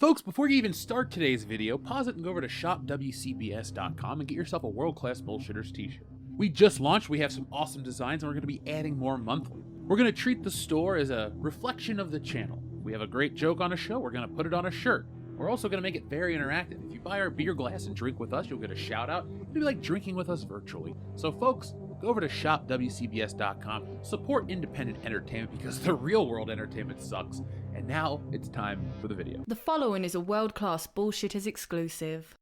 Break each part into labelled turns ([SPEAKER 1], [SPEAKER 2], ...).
[SPEAKER 1] Folks, before you even start today's video, pause it and go over to shopwcbs.com and get yourself a world-class Bullshitters t-shirt. We just launched, we have some awesome designs, and we're going to be adding more monthly. We're going to treat the store as a reflection of the channel. We have a great joke on a show, we're going to put it on a shirt. We're also going to make it very interactive. If you buy our beer glass and drink with us, you'll get a shout out. It'll be like drinking with us virtually. So folks, go over to shopwcbs.com, support independent entertainment because the real world entertainment sucks. And now it's time for the video.
[SPEAKER 2] The following is a world-class Bullshitters exclusive.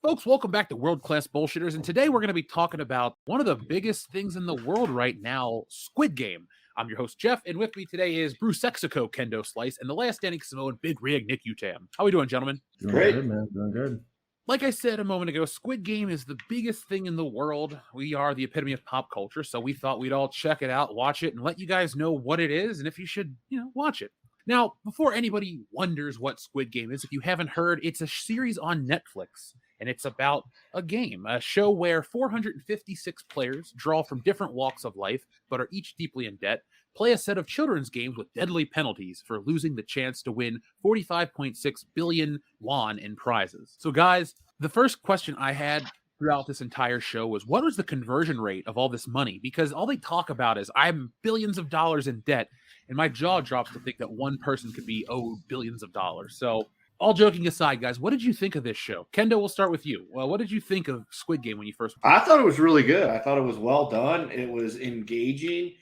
[SPEAKER 1] Folks, welcome back to World Class Bullshitters, and today we're going to be talking about one of the biggest things in the world right now, Squid Game. I'm your host, Jeff, and with me today is Bruce Sexico, Kendo Slice, and the last standing Samoan, Big Rig, Nick Utam. How are we doing, gentlemen?
[SPEAKER 3] Doing
[SPEAKER 4] Great.
[SPEAKER 3] Good, man. Doing good.
[SPEAKER 1] Like I said a moment ago, Squid Game is the biggest thing in the world. We are the epitome of pop culture, so we thought we'd all check it out, watch it, and let you guys know what it is and if you should, watch it. Now, before anybody wonders what Squid Game is, if you haven't heard, it's a series on Netflix, and it's about a game, a show where 456 players draw from different walks of life, but are each deeply in debt, play a set of children's games with deadly penalties for losing the chance to win 45.6 billion won in prizes. So guys, the first question I had throughout this entire show was, what was the conversion rate of all this money? Because all they talk about is, I'm billions of dollars in debt, and my jaw drops to think that one person could be owed billions of dollars. So all joking aside, guys, what did you think of this show? Kendo, we'll start with you. Well, what did you think of Squid Game when you first?
[SPEAKER 4] I thought it was really good. I thought it was well done. It was engaging.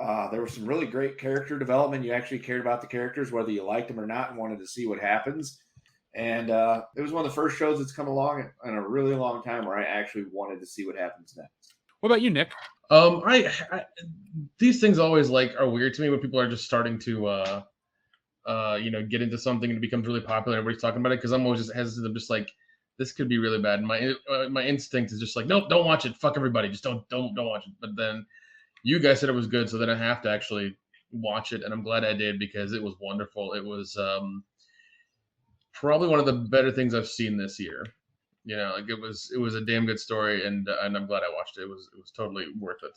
[SPEAKER 4] There was some really great character development. You actually cared about the characters, whether you liked them or not, and wanted to see what happens. And it was one of the first shows that's come along in a really long time where I actually wanted to see what happens next.
[SPEAKER 1] What about you, Nick?
[SPEAKER 3] I these things always are weird to me when people are just starting to get into something and it becomes really popular and everybody's talking about it, because I'm always just hesitant. I'm just like, this could be really bad. And my instinct is just like, nope, don't watch it. Fuck everybody. Just don't watch it. But then you guys said it was good, so then I have to actually watch it, and I'm glad I did because it was wonderful. It was probably one of the better things I've seen this year. It was a damn good story, and I'm glad I watched it. It was totally worth it.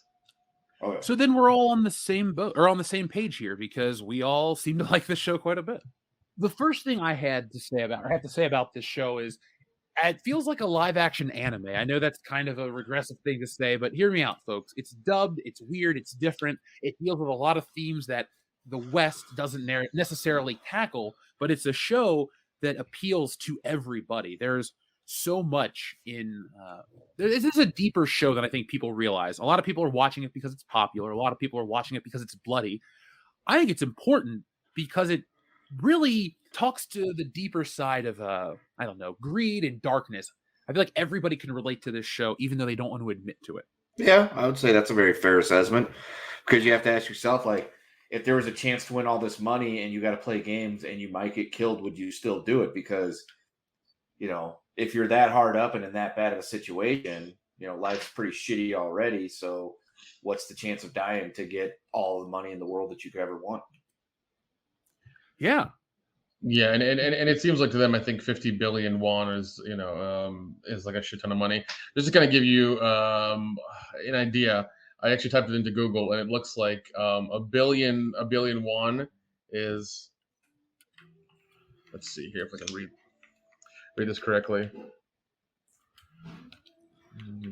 [SPEAKER 4] Okay.
[SPEAKER 1] So then we're all on the same boat, or on the same page here, because we all seem to like this show quite a bit. The first thing I have to say about this show is, it feels like a live-action anime. I know that's kind of a regressive thing to say, but hear me out, folks. It's dubbed, it's weird, it's different. It deals with a lot of themes that the West doesn't necessarily tackle, but it's a show that appeals to everybody. There's so much in this is a deeper show than I think people realize. A lot of people are watching it because it's popular. A lot of people are watching it because it's bloody. I think it's important because it really talks to the deeper side of greed and darkness. I feel like everybody can relate to this show, even though they don't want to admit to it.
[SPEAKER 4] Yeah, I would say that's a very fair assessment, because you have to ask yourself, like, if there was a chance to win all this money and you got to play games and you might get killed, would you still do it? Because, if you're that hard up and in that bad of a situation, life's pretty shitty already. So what's the chance of dying to get all the money in the world that you could ever want?
[SPEAKER 3] Yeah, and it seems like to them, I think 50 billion won is like a shit ton of money. Just to kind of give you an idea, I actually typed it into Google, and it looks like a billion won is. Let's see here if I can read this correctly.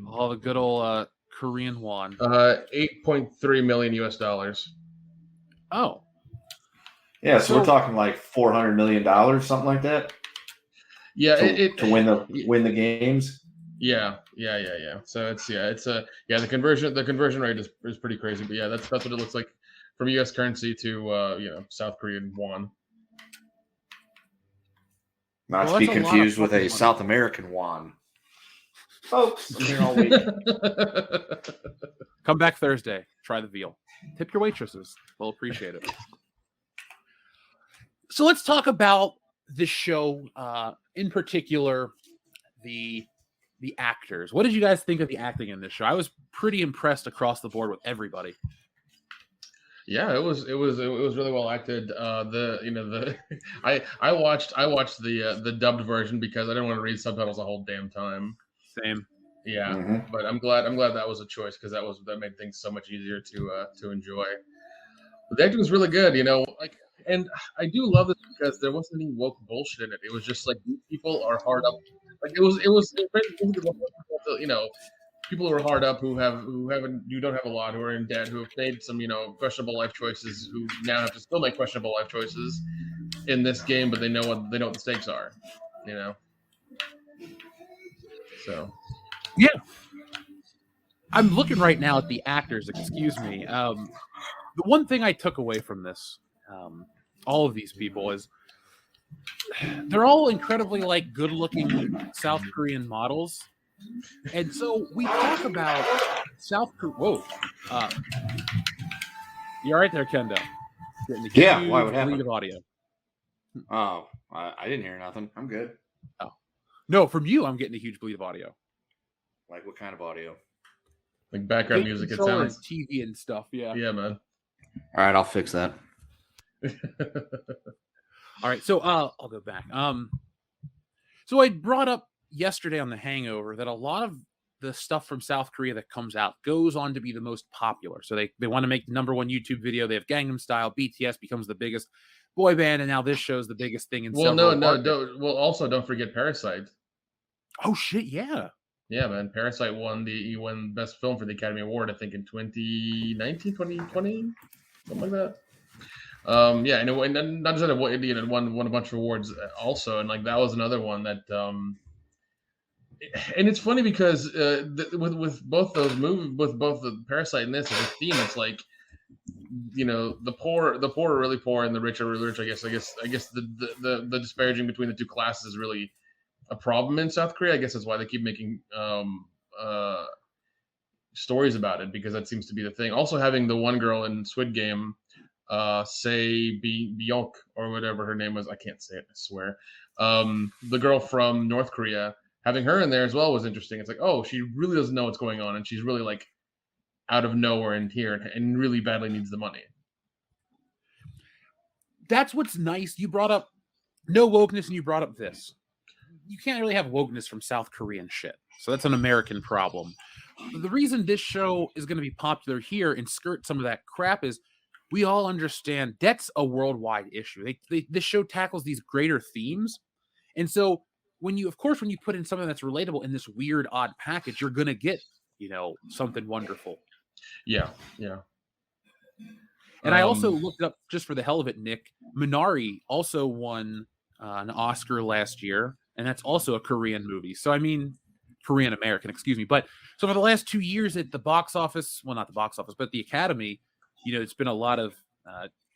[SPEAKER 1] Oh, the good old Korean won.
[SPEAKER 3] 8.3 million US.
[SPEAKER 1] Oh.
[SPEAKER 4] Yeah, so we're talking like $400 million, something like that.
[SPEAKER 3] Yeah,
[SPEAKER 4] to win the games.
[SPEAKER 3] Yeah. So the conversion rate is pretty crazy. But yeah, that's what it looks like from US currency to South Korean won.
[SPEAKER 4] Not to be confused with a South American won. Folks, I'm here all week.
[SPEAKER 1] Come back Thursday. Try the veal. Tip your waitresses. They'll appreciate it. So let's talk about this show, in particular, the actors. What did you guys think of the acting in this show? I was pretty impressed across the board with everybody.
[SPEAKER 3] Yeah, it was really well acted. I watched the dubbed version because I didn't want to read subtitles the whole damn time.
[SPEAKER 1] Same.
[SPEAKER 3] Yeah, But I'm glad that was a choice, because that made things so much easier to enjoy. But the acting was really good. and I do love this because there wasn't any woke bullshit in it. It was just like these people are hard up. Like you know, people who are hard up who don't have a lot, who are in debt, who have made some questionable life choices, who now have to still make questionable life choices in this game, but they know what the stakes are, you know. So
[SPEAKER 1] yeah, I'm looking right now at the actors. Excuse me. The one thing I took away from this, all of these people, is they're all incredibly like good-looking South Korean models, and so we talk about South Korea. Whoa, you all right there, Kendo? Getting a
[SPEAKER 4] Yeah, why?
[SPEAKER 1] huge
[SPEAKER 4] What
[SPEAKER 1] bleed
[SPEAKER 4] happened?
[SPEAKER 1] of audio.
[SPEAKER 4] Oh, I didn't hear nothing. I'm good.
[SPEAKER 1] Oh no, from you, I'm getting a huge bleed of audio.
[SPEAKER 4] Like what kind of audio?
[SPEAKER 3] like background
[SPEAKER 1] Big
[SPEAKER 3] music, it
[SPEAKER 1] controller and
[SPEAKER 3] sounds.
[SPEAKER 1] TV and stuff. Yeah.
[SPEAKER 3] Yeah, man.
[SPEAKER 4] All right, I'll fix that.
[SPEAKER 1] All right, so I'll go back. So I brought up yesterday on The Hangover that a lot of the stuff from South Korea that comes out goes on to be the most popular. So they want to make the #1 YouTube video. They have Gangnam Style. BTS becomes the biggest boy band, and now this show's the biggest thing in several markets.
[SPEAKER 3] Don't forget Parasite.
[SPEAKER 1] Oh shit, yeah.
[SPEAKER 3] Yeah, man. Parasite won Best Film for the Academy Award, I think, in 2019, 2020, something like that. Yeah, and not just that, it won a bunch of awards also, and like that was another one that. And it's funny because with both those movies, with both the Parasite and this as a theme, it's like the poor are really poor and the rich are really rich. I guess the disparaging between the two classes is really a problem in South Korea. I guess that's why they keep making stories about it, because that seems to be the thing. Also, having the one girl in Squid Game, Byung or whatever her name was, I can't say it, I swear. The girl from North Korea, having her in there as well was interesting. It's like, oh, she really doesn't know what's going on, and she's really like out of nowhere in here and really badly needs the money.
[SPEAKER 1] That's what's nice. You brought up no wokeness, and you brought up this. You can't really have wokeness from South Korean shit. So that's an American problem. The reason this show is going to be popular here and skirt some of that crap is we all understand that's a worldwide issue. This show tackles these greater themes. And so when you put in something that's relatable in this weird, odd package, you're going to get, something wonderful.
[SPEAKER 3] Yeah.
[SPEAKER 1] And I also looked up, just for the hell of it, Nick, Minari also won an Oscar last year, and that's also a Korean movie. So, I mean, Korean American, excuse me. But so for the last 2 years at the box office, well, not the box office, but the Academy, it's been a lot of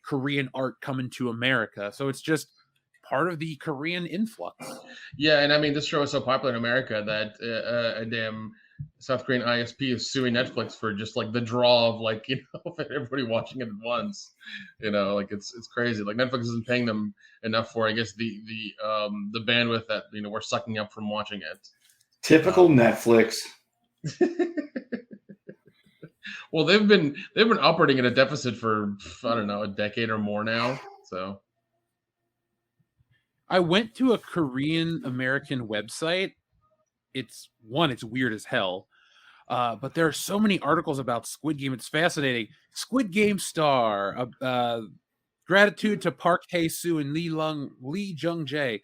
[SPEAKER 1] Korean art coming to America. So it's just part of the Korean influx.
[SPEAKER 3] Yeah, and I mean, this show is so popular in America that a damn South Korean ISP is suing Netflix for just like the draw of like everybody watching it at once. Like it's crazy. Like Netflix isn't paying them enough for, I guess, the bandwidth that we're sucking up from watching it.
[SPEAKER 4] Typical Netflix.
[SPEAKER 3] Well, they've been operating at a deficit for, I don't know, a decade or more now. So
[SPEAKER 1] I went to a Korean American website. It's weird as hell. But there are so many articles about Squid Game. It's fascinating. Squid Game star, gratitude to Park Hae-soo and Lee Jung-jae.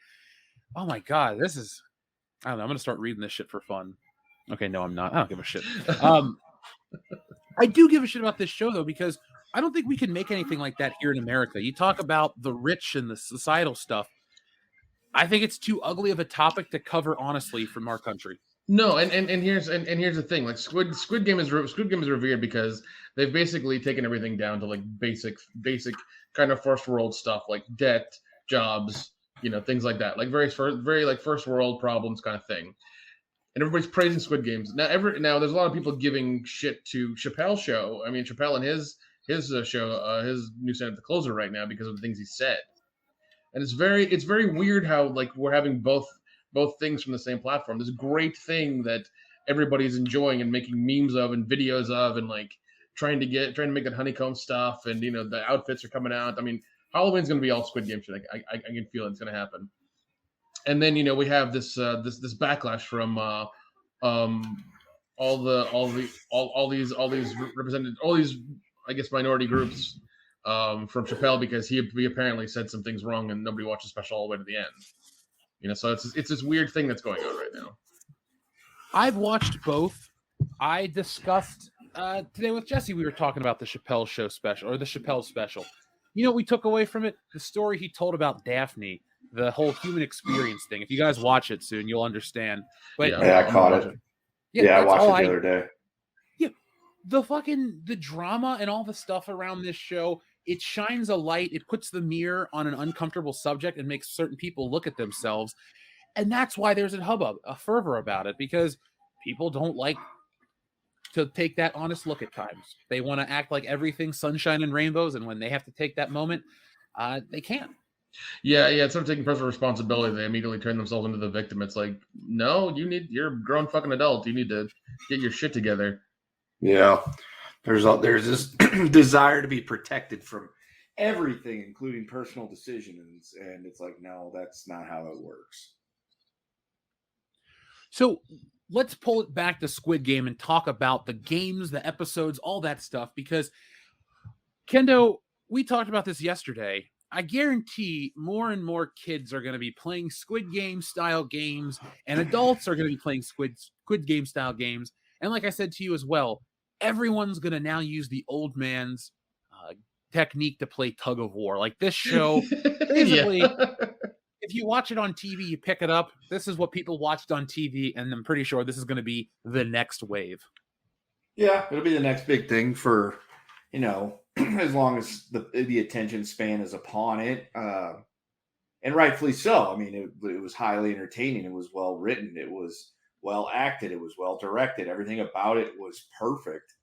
[SPEAKER 1] Oh my God, this is, I don't know. I'm going to start reading this shit for fun. Okay, no, I'm not. I don't give a shit. I do give a shit about this show, though, because I don't think we can make anything like that here in America. You talk about the rich and the societal stuff. I think it's too ugly of a topic to cover honestly from our country.
[SPEAKER 3] No, and here's the thing. Like Squid Game is revered because they've basically taken everything down to like basic kind of first world stuff, like debt, jobs, things like that, like very like first world problems kind of thing. And everybody's praising Squid Games now. There's a lot of people giving shit to Chappelle's show. I mean, Chappelle and his show, his new stand-up, The Closer, right now because of the things he said. And it's very weird how like we're having both things from the same platform. This great thing that everybody's enjoying and making memes of and videos of, and like trying to make that honeycomb stuff, and the outfits are coming out. I mean, Halloween's going to be all Squid Game shit. I can feel it's going to happen. And then we have this backlash from all these represented, all these, I guess, minority groups from Chappelle because he apparently said some things wrong and nobody watched the special all the way to the end. So it's this weird thing that's going on right now.
[SPEAKER 1] I've watched both. I discussed today with Jesse. We were talking about the Chappelle Show special or the Chappelle special. You know what we took away from it? The story he told about Daphne, the whole human experience thing. If you guys watch it soon, you'll understand. But
[SPEAKER 4] Yeah, I caught it. Yeah, I watched it the other day.
[SPEAKER 1] Yeah, the drama and all the stuff around this show, it shines a light. It puts the mirror on an uncomfortable subject and makes certain people look at themselves. And that's why there's a hubbub, a fervor about it, because people don't like to take that honest look at times. They want to act like everything's sunshine and rainbows, and when they have to take that moment, they can't.
[SPEAKER 3] Yeah, instead of taking personal responsibility, they immediately turn themselves into the victim. It's like, no, you're a grown fucking adult. You need to get your shit together.
[SPEAKER 4] Yeah. There's this desire to be protected from everything, including personal decisions. And it's like, no, that's not how it works.
[SPEAKER 1] So let's pull it back to Squid Game and talk about the games, the episodes, all that stuff. Because, Kendo, we talked about this yesterday. I guarantee more and more kids are going to be playing Squid Game style games, and adults are going to be playing Squid Game style games. And like I said to you as well, everyone's going to now use the old man's technique to play tug of war. Like this show, basically, if you watch it on TV, you pick it up. This is what people watched on TV, and I'm pretty sure this is going to be the next wave.
[SPEAKER 4] Yeah, it'll be the next big thing for, as long as the attention span is upon it. And rightfully so. I mean, it was highly entertaining. It was well written. It was well acted. It was well directed. Everything about it was perfect.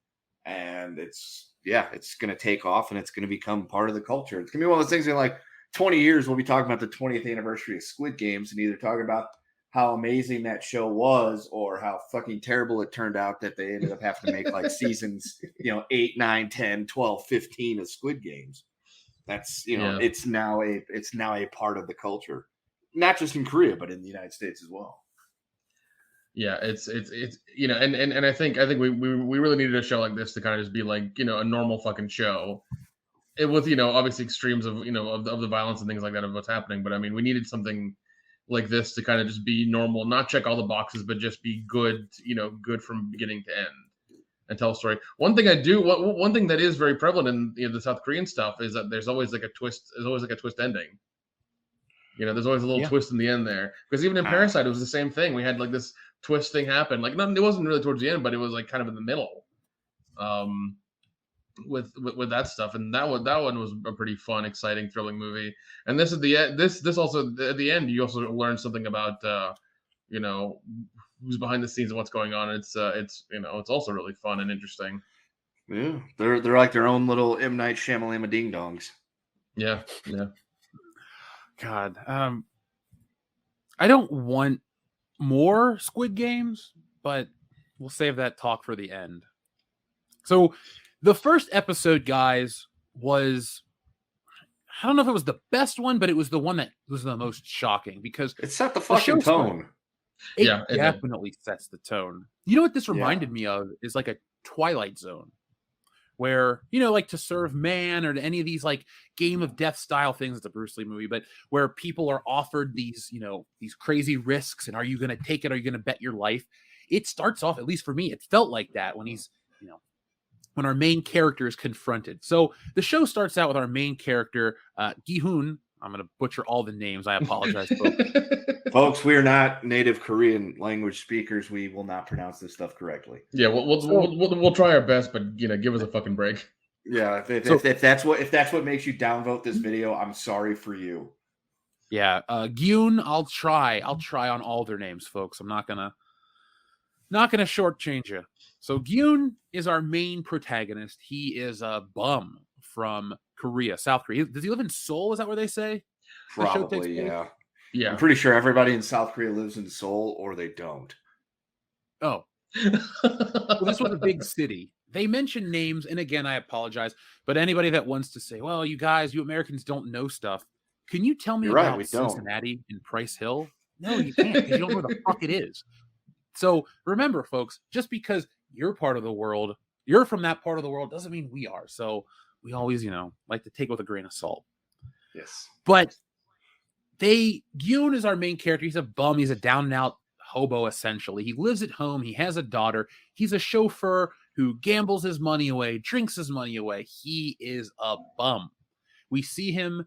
[SPEAKER 4] And it's going to take off, and it's going to become part of the culture. It's going to be one of those things in like 20 years, we'll be talking about the 20th anniversary of Squid Games and either talking about how amazing that show was or how fucking terrible it turned out that they ended up having to make like seasons, 8, 9, 10, 12, 15 of Squid Games. That's, it's now a part of the culture, not just in Korea, but in the United States as well.
[SPEAKER 3] Yeah, it's and I think we really needed a show like this to kind of just be like, a normal fucking show. It was, obviously extremes of, of the violence and things like that of what's happening. But I mean, we needed something like this to kind of just be normal, not check all the boxes, but just be good, good from beginning to end and tell a story. One thing that is very prevalent in the South Korean stuff is that there's always like a twist. There's always like a twist ending. There's always a little twist in the end there. Because even in Parasite, it was the same thing. We had like this twist thing happen. Like, it wasn't really towards the end, but it was like kind of in the middle. With that stuff, and that one was a pretty fun, exciting, thrilling movie. And this is this also at the end, you also learn something about who's behind the scenes and what's going on. It's also really fun and interesting.
[SPEAKER 4] Yeah, they're like their own little M. Night Shyamalan ding dongs.
[SPEAKER 3] Yeah.
[SPEAKER 1] God, I don't want more Squid Games, but we'll save that talk for the end. So the first episode, guys, was, I don't know if it was the best one, but it was the one that was the most shocking because
[SPEAKER 4] it set the fucking tone.
[SPEAKER 1] It definitely sets the tone. You know what this reminded me of is like a Twilight Zone where, like To Serve Man or any of these like Game of Death style things. It's a Bruce Lee movie, but where people are offered these, these crazy risks. And are you going to take it? Are you going to bet your life? It starts off, at least for me, it felt like that when he's, when our main character is confronted. So the show starts out with our main character, Gi-hoon. I'm going to butcher all the names. I apologize, folks.
[SPEAKER 4] Folks, we are not native Korean language speakers. We will not pronounce this stuff correctly.
[SPEAKER 3] Yeah, we'll try our best, but give us a fucking break.
[SPEAKER 4] Yeah, if that's what makes you downvote this video, I'm sorry for you.
[SPEAKER 1] Yeah, Gi-hoon, I'll try on all their names, folks. I'm not gonna shortchange you. So Gi-hoon is our main protagonist. He is a bum from Korea, South Korea. Does he live in Seoul? Is that where they say?
[SPEAKER 4] Probably, yeah.
[SPEAKER 3] Yeah.
[SPEAKER 4] I'm pretty sure everybody in South Korea lives in Seoul, or they don't.
[SPEAKER 1] Oh. Well, this was a big city. They mention names, and again, I apologize, but anybody that wants to say, well, you Americans don't know stuff, can you tell me about Cincinnati and Price Hill? No, you can't, because you don't know where the fuck it is. So remember, folks, just because you're part of the world, you're from that part of the world, doesn't mean we are. So we always, like to take with a grain of salt.
[SPEAKER 3] Yes.
[SPEAKER 1] But Yoon is our main character. He's a bum. He's a down and out hobo, essentially. He lives at home. He has a daughter. He's a chauffeur who gambles his money away, drinks his money away. He is a bum. We see him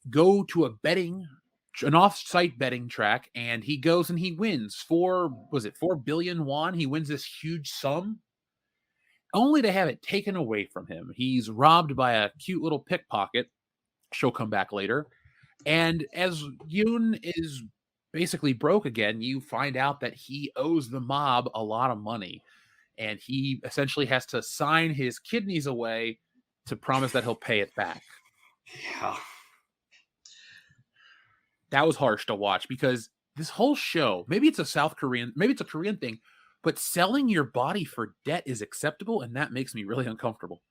[SPEAKER 1] go to an off-site betting track, and he goes and he wins 4 billion won? He wins this huge sum, only to have it taken away from him. He's robbed by a cute little pickpocket. She'll come back later. And as Yoon is basically broke again, you find out that he owes the mob a lot of money. And he essentially has to sign his kidneys away to promise that he'll pay it back.
[SPEAKER 4] Yeah.
[SPEAKER 1] That was harsh to watch because this whole show, maybe it's a Korean thing, but selling your body for debt is acceptable, and that makes me really uncomfortable.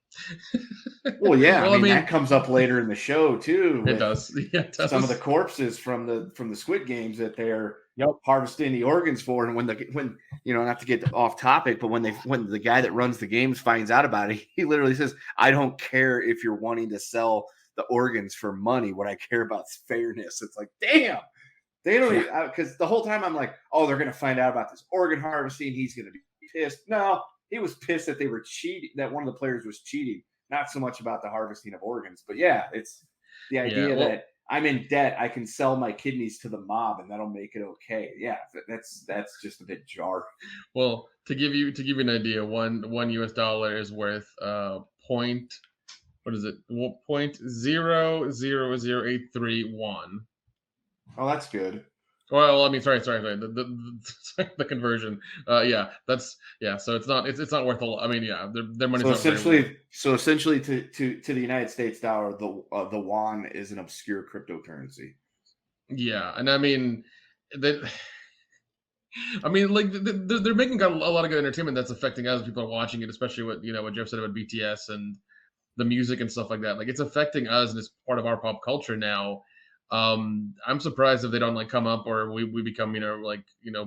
[SPEAKER 4] Well, yeah, I mean that comes up later in the show too.
[SPEAKER 3] It does. Yeah, it does.
[SPEAKER 4] Some of the corpses from the Squid Games that they're harvesting the organs for, and when not to get off topic, but when the guy that runs the games finds out about it, he literally says, "I don't care if you're wanting to sell the organs for money. What I care about is fairness." It's like, damn, they don't because the whole time I'm like, oh, they're gonna find out about this organ harvesting. He's gonna be pissed. No, he was pissed that they were cheating, that one of the players was cheating. Not so much about the harvesting of organs, but yeah, it's the idea that I'm in debt. I can sell my kidneys to the mob, and that'll make it okay. Yeah, that's just a bit jar.
[SPEAKER 3] Well, to give you an idea, one US dollar is worth .0000831.
[SPEAKER 4] Oh, that's good.
[SPEAKER 3] Well, I mean, sorry. The conversion. So it's not worth a lot. I mean, yeah, their money's
[SPEAKER 4] so
[SPEAKER 3] not very
[SPEAKER 4] essentially to the United States dollar, the won is an obscure cryptocurrency.
[SPEAKER 3] Yeah, and I mean, they're making a lot of good entertainment that's affecting us. People are watching it, especially what Jeff said about BTS and the music and stuff like that. Like, it's affecting us, and it's part of our pop culture now. I'm surprised if they don't come up, or we become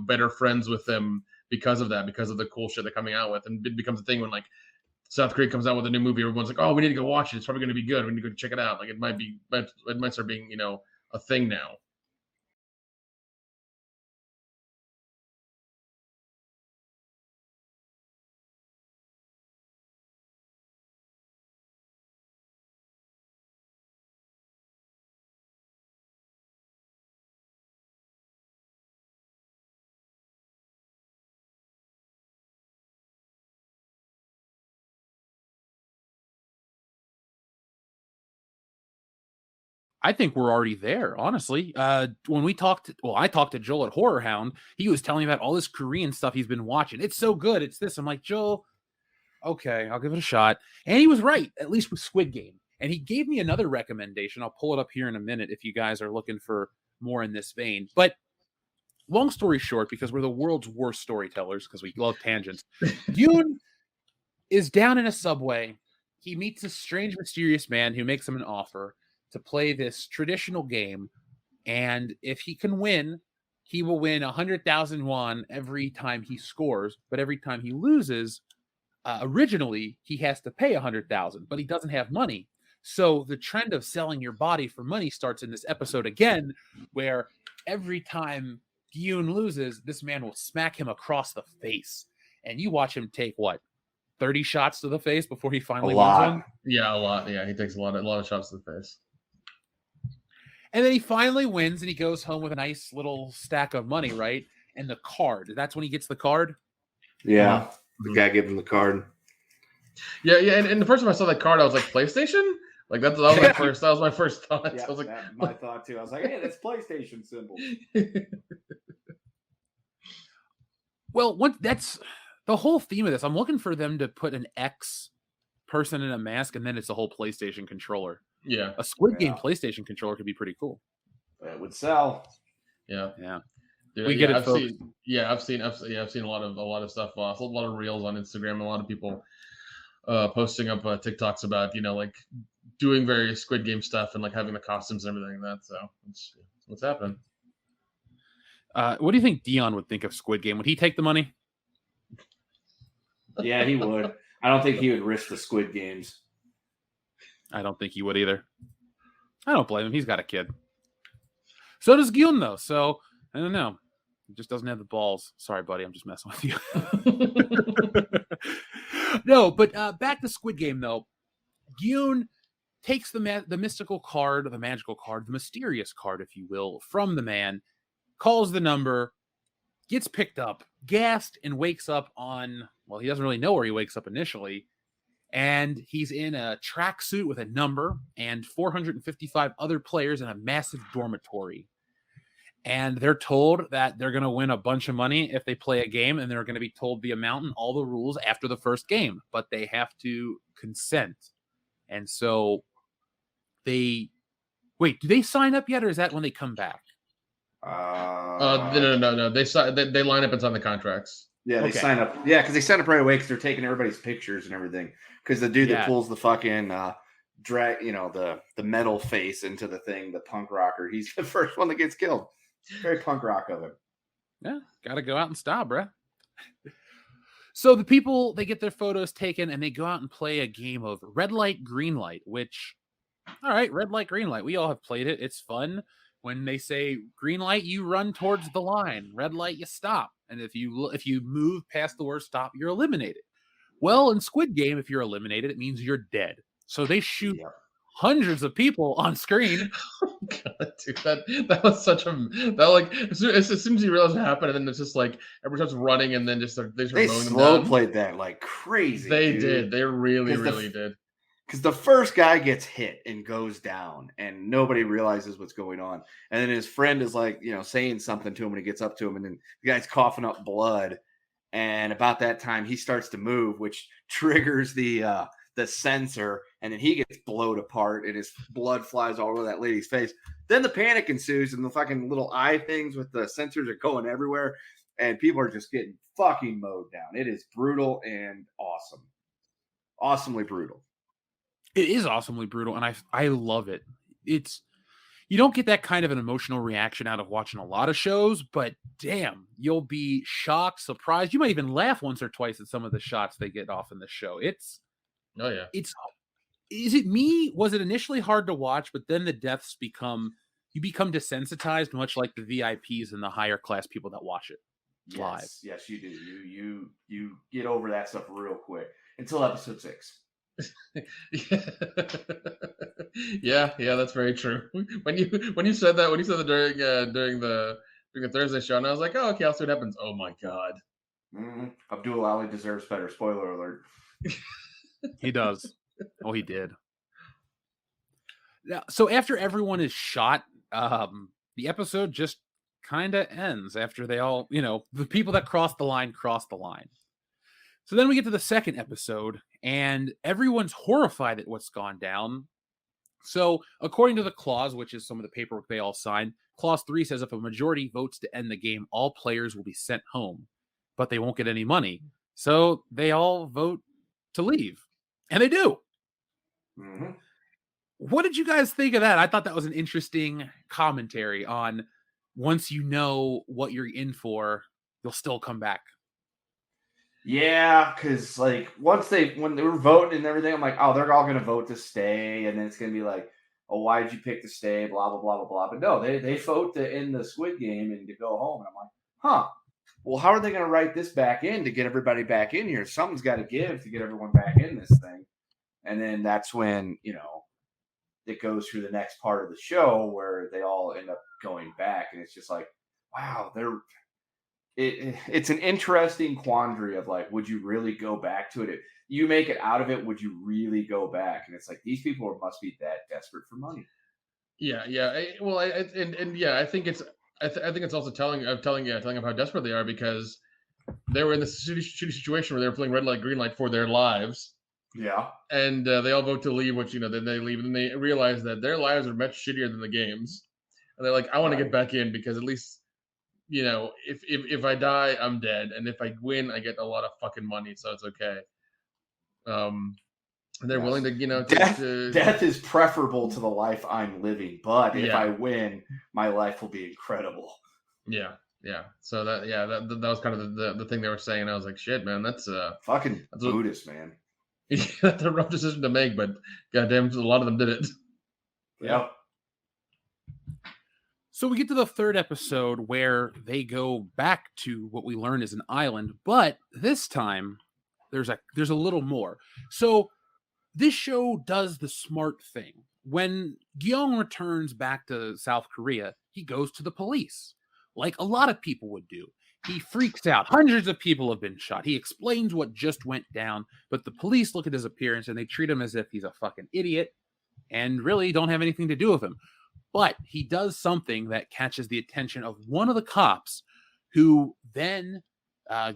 [SPEAKER 3] better friends with them because of that, because of the cool shit they're coming out with. And it becomes a thing when South Korea comes out with a new movie, everyone's like, oh, we need to go watch it, it's probably going to be good, we need to go check it out. It might start being a thing now.
[SPEAKER 1] I think we're already there, honestly. I talked to Joel at Horror Hound. He was telling me about all this Korean stuff he's been watching. It's so good. It's this. I'm like, Joel, okay, I'll give it a shot. And he was right, at least with Squid Game. And he gave me another recommendation. I'll pull it up here in a minute if you guys are looking for more in this vein. But long story short, because we're the world's worst storytellers, because we love tangents, Yoon is down in a subway. He meets a strange, mysterious man who makes him an offer to play this traditional game, and if he can win, he will win 100,000 won every time he scores. But every time he loses, originally he has to pay 100,000, but he doesn't have money. So the trend of selling your body for money starts in this episode again, where every time Yoon loses, this man will smack him across the face, and you watch him take 30 shots to the face before he finally wins one.
[SPEAKER 3] Yeah, a lot. Yeah, he takes a lot of shots to the face.
[SPEAKER 1] And then he finally wins, and he goes home with a nice little stack of money, right? And the card. That's when he gets the card?
[SPEAKER 4] Yeah. The guy gave him the card.
[SPEAKER 3] Yeah. And the first time I saw that card, I was like, PlayStation? That was my first thought.
[SPEAKER 4] Yeah,
[SPEAKER 3] I was like,
[SPEAKER 4] my thought too. I was like, hey, that's PlayStation symbol.
[SPEAKER 1] Well, that's the whole theme of this. I'm looking for them to put an X person in a mask, and then it's a whole PlayStation controller.
[SPEAKER 3] Yeah,
[SPEAKER 1] a Squid Game PlayStation controller could be pretty cool.
[SPEAKER 4] It would sell.
[SPEAKER 3] Yeah.
[SPEAKER 1] Dude, we get it.
[SPEAKER 3] I've seen a lot of stuff. A lot of reels on Instagram. A lot of people posting up TikToks about doing various Squid Game stuff and having the costumes and everything like that. So it's what's happening.
[SPEAKER 1] What do you think Dion would think of Squid Game? Would he take the money?
[SPEAKER 4] Yeah, he would. I don't think he would risk the Squid Games.
[SPEAKER 1] I don't think he would either. I don't blame him. He's got a kid. So does Gyun, though. So I don't know. He just doesn't have the balls. Sorry, buddy. I'm just messing with you. No, but back to Squid Game, though. Gyun takes the mystical card, the magical card, the mysterious card, if you will, from the man, calls the number, gets picked up, gassed, and wakes up on, well, he doesn't really know where he wakes up initially. And he's in a tracksuit with a number and 455 other players in a massive dormitory. And they're told that they're going to win a bunch of money if they play a game, and they're going to be told the amount and all the rules after the first game, but they have to consent. And so do they sign up yet, or is that when they come back?
[SPEAKER 3] No. They line up and sign the contracts.
[SPEAKER 4] Yeah, they sign up. Yeah, because they sign up right away because they're taking everybody's pictures and everything. Because the dude that pulls the fucking the metal face into the thing, the punk rocker, he's the first one that gets killed. Very punk rock of him.
[SPEAKER 1] Yeah, gotta go out and stop, bruh. So the people, they get their photos taken and they go out and play a game of red light, green light, which, all right, red light, green light. We all have played it. It's fun. When they say green light, you run towards the line. Red light, you stop. And if you move past the word stop, you're eliminated. Well, in Squid Game, if you're eliminated, it means you're dead. So they shoot hundreds of people on screen.
[SPEAKER 3] Oh God, dude, that was such a as soon as you realize what happened, and then it's just like everyone starts running, and then they
[SPEAKER 4] slow played that like crazy.
[SPEAKER 3] They did. They really did.
[SPEAKER 4] Because the first guy gets hit and goes down, and nobody realizes what's going on. And then his friend is like, saying something to him when he gets up to him, and then the guy's coughing up blood. And about that time, he starts to move, which triggers the sensor, and then he gets blowed apart, and his blood flies all over that lady's face. Then the panic ensues, and the fucking little eye things with the sensors are going everywhere, and people are just getting fucking mowed down. It is brutal and awesome. Awesomely brutal.
[SPEAKER 1] It is awesomely brutal, and I love it. You don't get that kind of an emotional reaction out of watching a lot of shows, but damn, you'll be shocked, surprised. You might even laugh once or twice at some of the shots they get off in the show. Is it me? Was it initially hard to watch, but then the deaths become desensitized, much like the VIPs and the higher class people that watch it live?
[SPEAKER 4] Yes, you do. You get over that stuff real quick until episode 6.
[SPEAKER 3] yeah, that's very true. When you said that during the Thursday show, and I was like, oh, okay, I'll see what happens. Oh my God.
[SPEAKER 4] Abdul Ali deserves better. Spoiler alert.
[SPEAKER 1] He does. Oh, he did. Now, so after everyone is shot, the episode just kind of ends after they all, the people that cross the line. So then we get to the second episode, and everyone's horrified at what's gone down. So according to the clause, which is some of the paperwork they all signed, clause 3 says if a majority votes to end the game, all players will be sent home, but they won't get any money. So they all vote to leave, and they do.
[SPEAKER 4] Mm-hmm.
[SPEAKER 1] What did you guys think of that? I thought that was an interesting commentary on once you know what you're in for, you'll still come back.
[SPEAKER 4] Yeah, because like when they were voting and everything, I'm like, oh, they're all gonna vote to stay, and then it's gonna be like, oh, why did you pick to stay? Blah blah blah blah blah. But no, they vote to end the Squid Game and to go home, and I'm like, huh. Well, how are they gonna write this back in to get everybody back in here? Something's got to give to get everyone back in this thing, and then that's when it goes through the next part of the show where they all end up going back, and it's just like, wow, it's an interesting quandary of like, would you really go back to it? If you make it out of it, would you really go back? And it's like, these people must be that desperate for money.
[SPEAKER 3] Yeah. I think it's also telling of how desperate they are, because they were in this shitty situation where they were playing red light, green light for their lives.
[SPEAKER 4] Yeah.
[SPEAKER 3] And they all vote to leave, which, then they leave, and they realize that their lives are much shittier than the game's. And they're like, I want to get back in, because at least, if I die, I'm dead, and if I win, I get a lot of fucking money, so it's okay. They're willing to,
[SPEAKER 4] death is preferable to the life I'm living, but if I win, my life will be incredible.
[SPEAKER 3] Yeah. So that was kind of the thing they were saying. I was like, shit, man, that's
[SPEAKER 4] fucking Buddhist, man.
[SPEAKER 3] That's a rough decision to make, but goddamn, a lot of them did it.
[SPEAKER 4] Yep.
[SPEAKER 1] So we get to the third episode where they go back to what we learn is an island, but this time there's a little more. So this show does the smart thing. When Gyeong returns back to South Korea, he goes to the police, like a lot of people would do. He freaks out. Hundreds of people have been shot. He explains what just went down, but the police look at his appearance and they treat him as if he's a fucking idiot and really don't have anything to do with him. But he does something that catches the attention of one of the cops, who then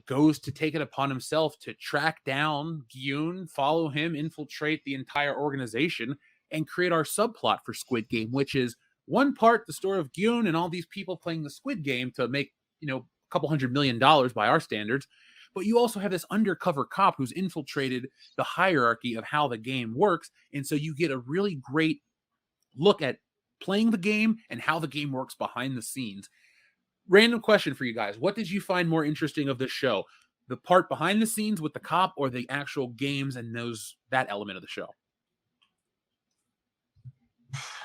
[SPEAKER 1] goes to take it upon himself to track down Gyun, follow him, infiltrate the entire organization, and create our subplot for Squid Game, which is one part the story of Gyun and all these people playing the Squid Game to make, a couple $100 million by our standards. But you also have this undercover cop who's infiltrated the hierarchy of how the game works. And so you get a really great look at playing the game and how the game works behind the scenes. Random question for you guys. What did you find more interesting of this show? The part behind the scenes with the cop, or the actual games and that element of the show?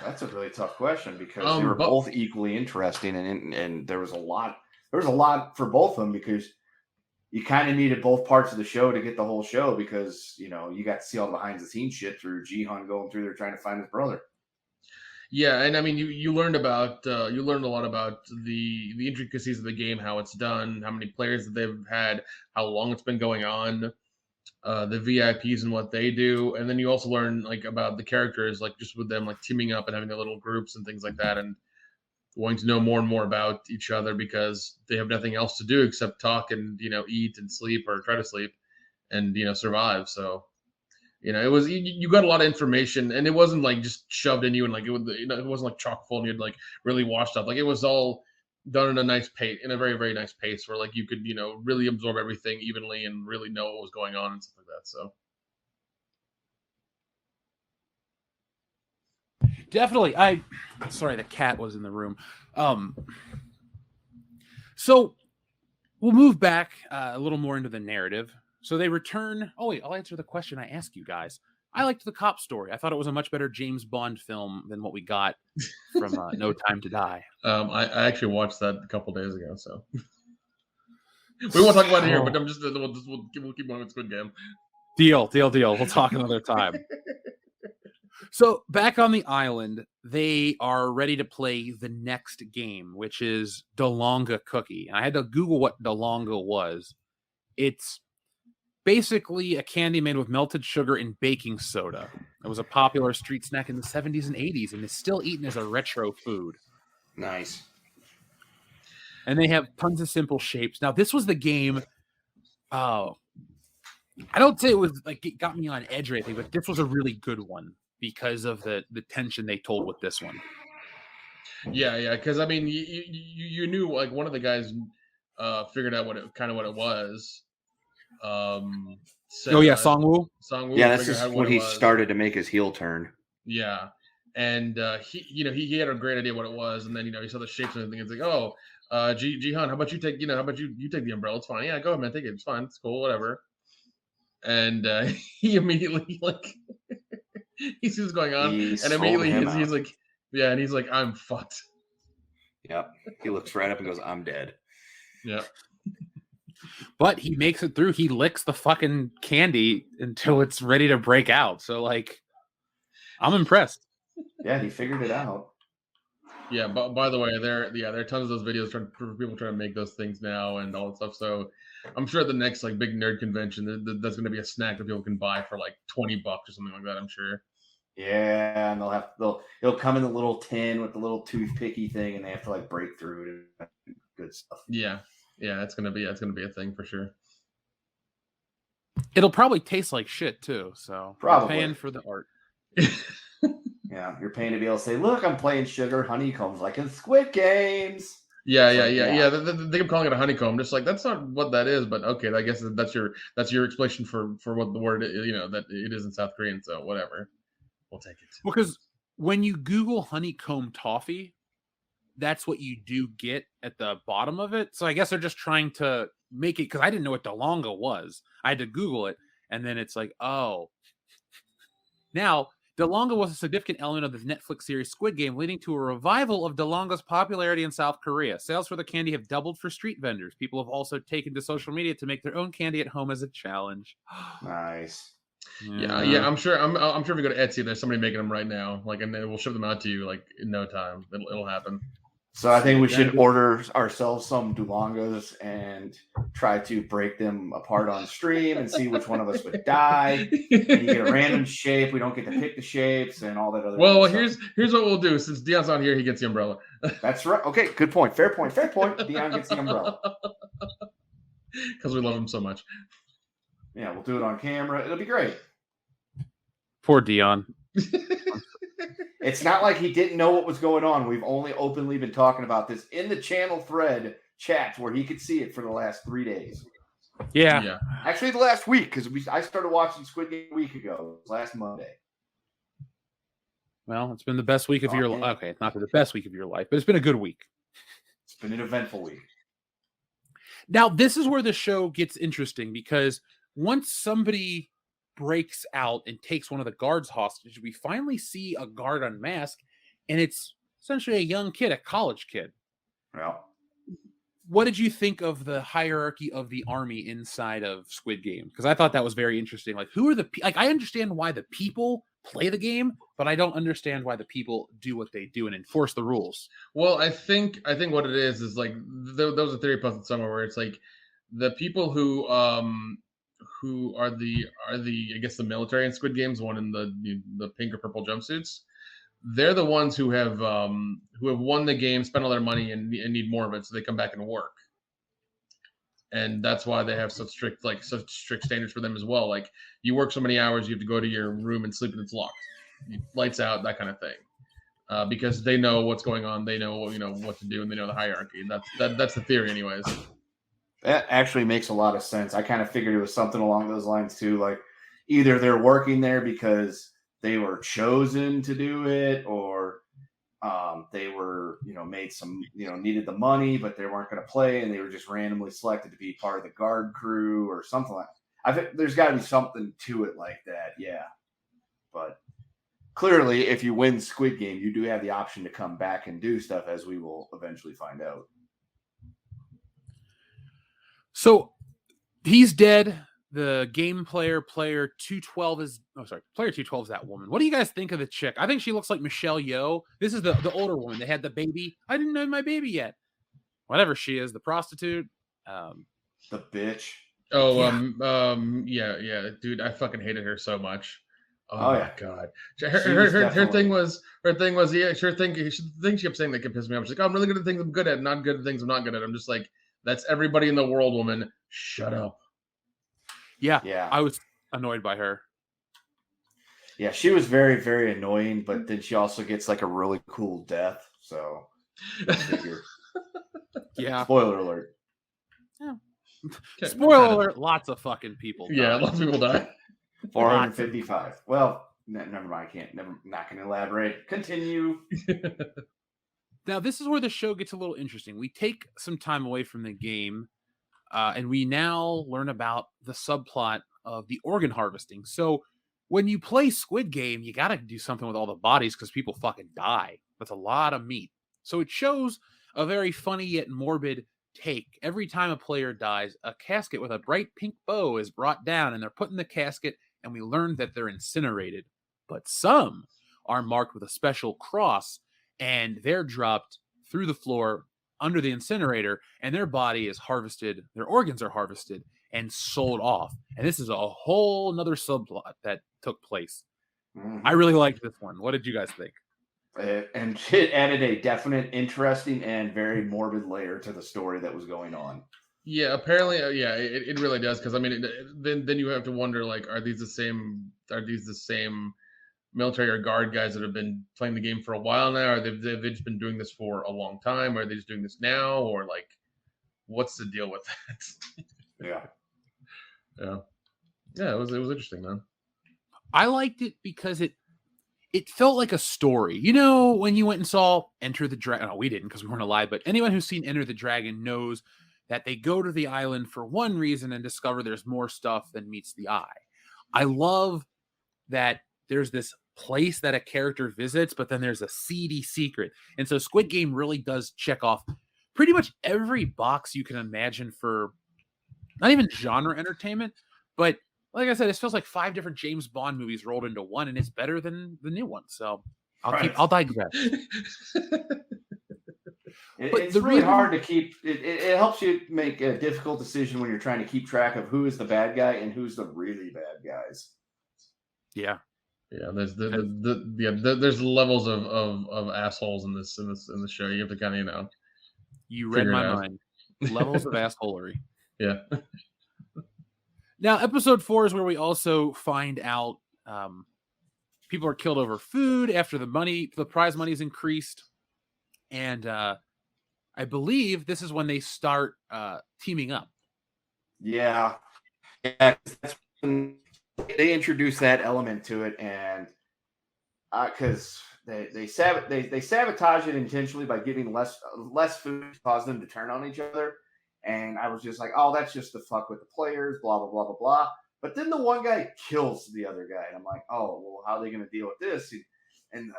[SPEAKER 4] That's a really tough question because they were both equally interesting, and there was a lot for both of them, because you kind of needed both parts of the show to get the whole show, because you got to see all the behind the scenes shit through Jihan going through there trying to find his brother.
[SPEAKER 3] Yeah, and I mean, you learned a lot about the intricacies of the game, how it's done, how many players that they've had, how long it's been going on, the VIPs and what they do, and then you also learn about the characters, just with them teaming up and having their little groups and things like that, and wanting to know more and more about each other because they have nothing else to do except talk and eat and sleep, or try to sleep and survive. So. It was you got a lot of information, and it wasn't just shoved in you, and it wasn't chock full, and you'd really washed up. It was all done in a nice pace, in a very, very nice pace, where you could really absorb everything evenly and really know what was going on and stuff like that. So
[SPEAKER 1] Definitely. Sorry, the cat was in the room. So we'll move back a little more into the narrative. So they return. Oh, wait, I'll answer the question I asked you guys. I liked the cop story. I thought it was a much better James Bond film than what we got from No Time to Die.
[SPEAKER 3] I actually watched that a couple days ago, so we won't talk about it here, but we'll keep going with Squid Game.
[SPEAKER 1] Deal. We'll talk another time. So back on the island, they are ready to play the next game, which is Dalonga Cookie. And I had to Google what Dalonga was. It's basically a candy made with melted sugar and baking soda. It was a popular street snack in the 70s and 80s, and is still eaten as a retro food.
[SPEAKER 4] Nice.
[SPEAKER 1] And they have tons of simple shapes. Now, this was the game. I don't say it was it got me on edge or anything, but this was a really good one because of the tension they told with this one.
[SPEAKER 3] Yeah, because I mean, you knew one of the guys figured out what it was.
[SPEAKER 1] Songwoo.
[SPEAKER 4] Yeah, that's just when he started to make his heel turn.
[SPEAKER 3] Yeah, and he had a great idea what it was, and then he saw the shapes and everything. It's Jihan, how about you take you take the umbrella? It's fine. Yeah, go ahead, man, take it. It's fine. It's cool, whatever. And he immediately he sees what's going on, and immediately he's like, yeah, and he's like, I'm fucked.
[SPEAKER 4] Yep. He looks right up and goes, I'm dead.
[SPEAKER 3] Yeah.
[SPEAKER 1] But he makes it through. He licks the fucking candy until it's ready to break out. So, I'm impressed.
[SPEAKER 4] Yeah, he figured it out.
[SPEAKER 3] Yeah, but by the way, there are tons of those videos for people trying to make those things now and all that stuff. So I'm sure at the next big nerd convention, there's going to be a snack that people can buy for $20 or something like that. I'm sure.
[SPEAKER 4] Yeah, and it'll come in the little tin with the little toothpicky thing, and they have to break through it. Good stuff.
[SPEAKER 3] Yeah, it's gonna be a thing for sure.
[SPEAKER 1] It'll probably taste like shit too. So
[SPEAKER 4] probably
[SPEAKER 1] paying for the art.
[SPEAKER 4] Yeah, you're paying to be able to say, "Look, I'm playing sugar honeycombs like in Squid Games."
[SPEAKER 3] Yeah. They keep calling it a honeycomb. Just that's not what that is, but okay, I guess that's your explanation for what the word that it is in South Korean. So whatever, we'll take it.
[SPEAKER 1] Because when you Google honeycomb toffee, that's what you do get at the bottom of it. So I guess they're just trying to make it, because I didn't know what Dalonga was. I had to Google it, And then it's like, oh. Now, DeLonga was a significant element of the Netflix series Squid Game, leading to a revival of DeLonga's popularity in South Korea. Sales for the candy have doubled for street vendors. People have also taken to social media to make their own candy at home as a challenge.
[SPEAKER 4] Nice.
[SPEAKER 3] Yeah. I'm sure if you go to Etsy, there's somebody making them right now. Like, and then we'll ship them out to you like in no time. It'll happen.
[SPEAKER 4] So I think we should order ourselves some Dulongas and try to break them apart on stream and see which one of us would die. And you get a random shape. We don't get to pick the shapes and all that other.
[SPEAKER 3] Well, here's what we'll do. Since Dion's not here, he gets the umbrella.
[SPEAKER 4] That's right. Okay, good point. Fair point. Dion gets the umbrella
[SPEAKER 3] because we love him so much.
[SPEAKER 4] Yeah, we'll do it on camera. It'll be great.
[SPEAKER 1] Poor Dion.
[SPEAKER 4] It's not like he didn't know what was going on. We've only openly been talking about this in the channel thread chat where he could see it for the last 3 days.
[SPEAKER 1] Yeah.
[SPEAKER 4] Actually, the last week, because I started watching Squid Game a week ago. It was last Monday.
[SPEAKER 1] Well, it's been the best week of your life. Okay, not the best week of your life, but it's been a good week.
[SPEAKER 4] It's been an eventful week.
[SPEAKER 1] Now, this is where the show gets interesting because once somebody breaks out and takes one of the guards hostage, we finally see a guard unmasked, and it's essentially a young kid, a college kid.
[SPEAKER 4] Well,
[SPEAKER 1] what did you think of the hierarchy of the army inside of Squid Game? Because I thought that was very interesting. Like, who are I understand why the people play the game, but I don't understand why the people do what they do and enforce the rules.
[SPEAKER 3] Well, I think what it is like there was a theory posted somewhere where it's like the people who are the I guess the military in Squid Games, one in the pink or purple jumpsuits. They're the ones who have won the game, spent all their money, and need more of it, so they come back and work. And that's why they have such strict standards for them as well. Like, you work so many hours, you have to go to your room and sleep, and it's locked, lights out, that kind of thing. Because they know what's going on, they know what to do, and they know the hierarchy. And that's the theory, anyways.
[SPEAKER 4] That actually makes a lot of sense. I kind of figured it was something along those lines too. Like, either they're working there because they were chosen to do it, or they were, made some, needed the money, but they weren't going to play, and they were just randomly selected to be part of the guard crew or something like that. I think there's got to be something to it like that, yeah. But clearly, if you win Squid Game, you do have the option to come back and do stuff, as we will eventually find out.
[SPEAKER 1] So he's dead. The game player 212 is player 212 is that woman. What do you guys think of the chick? I think she looks like Michelle Yeoh. This is the older woman. They had the baby. I didn't know my baby yet. Whatever she is, the prostitute.
[SPEAKER 4] The bitch.
[SPEAKER 3] Oh, yeah, dude, I fucking hated her so much. Oh my god, her thing was yeah, sure thing. The thing she kept saying that could piss me off. She's like, I'm really good at things I'm good at, not good at things I'm not good at. I'm just like, that's everybody in the world, woman. Shut up.
[SPEAKER 1] Yeah. I was annoyed by her.
[SPEAKER 4] Yeah, she was very, very annoying, but then she also gets like a really cool death. So,
[SPEAKER 1] yeah.
[SPEAKER 4] Spoiler alert.
[SPEAKER 1] Yeah. Spoiler alert. Lots of fucking people.
[SPEAKER 3] Yeah, lots of people die.
[SPEAKER 4] 455. Well, never mind. Not going to elaborate. Continue.
[SPEAKER 1] Now, this is where the show gets a little interesting. We take some time away from the game. And we now learn about the subplot of the organ harvesting. So when you play Squid Game, you got to do something with all the bodies because people fucking die. That's a lot of meat. So it shows a very funny yet morbid take. Every time a player dies, a casket with a bright pink bow is brought down, and they're put in the casket, and we learn that they're incinerated. But some are marked with a special cross, and they're dropped through the floor under the incinerator, and their body is harvested, their organs are harvested and sold off. And this is a whole nother subplot that took place. Mm-hmm. I really liked this one. What did you guys think?
[SPEAKER 4] And it added a definite, interesting, and very morbid layer to the story that was going on.
[SPEAKER 3] Yeah, apparently, it really does. Because I mean, then you have to wonder, like, are these the same military or guard guys that have been playing the game for a while now? Or they've just been doing this for a long time? Or are they just doing this now? Or like, what's the deal with that? Yeah. It was interesting, man.
[SPEAKER 1] I liked it because it felt like a story. When you went and saw Enter the Dragon, no, we didn't because we weren't alive, but anyone who's seen Enter the Dragon knows that they go to the island for one reason and discover there's more stuff than meets the eye. I love that there's this place that a character visits, but then there's a seedy secret. And so Squid Game really does check off pretty much every box you can imagine for not even genre entertainment, but like I said, it feels like 5 different James Bond movies rolled into one, and it's better than the new one. So I'll digress.
[SPEAKER 4] It's really hard to keep. It helps you make a difficult decision when you're trying to keep track of who is the bad guy and who's the really bad guys.
[SPEAKER 1] Yeah.
[SPEAKER 3] There's there's levels of assholes in the show. You have to kind of
[SPEAKER 1] You read my mind. Levels of assholery.
[SPEAKER 3] Yeah.
[SPEAKER 1] Now, episode 4 is where we also find out people are killed over food after the prize money is increased. And I believe this is when they start teaming up.
[SPEAKER 4] Yeah. That's when they introduce that element to it, and because they sabotage it intentionally by giving less food to cause them to turn on each other. And I was just like, oh, that's just to fuck with the players, blah, blah, blah, blah, blah. But then the one guy kills the other guy. And I'm like, oh, well, how are they going to deal with this? And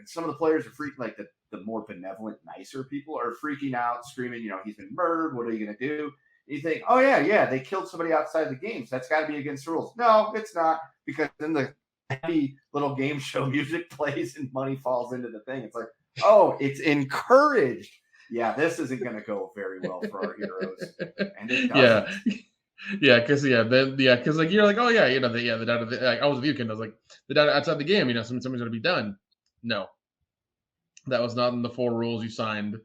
[SPEAKER 4] some of the players are freaking, like the more benevolent, nicer people are freaking out, screaming, he's been murdered. What are you going to do? And you think, oh, yeah, they killed somebody outside the games. That's got to be against the rules. No, it's not. Because then the happy little game show music plays and money falls into the thing. It's like, oh, it's encouraged. Yeah, this isn't going to go very well for our heroes, and it doesn't.
[SPEAKER 3] Because like you're like, oh yeah, the data. Like, I was with you, Ken. I was like, the data outside the game, something's going to be done. No, that was not in the 4 rules you signed.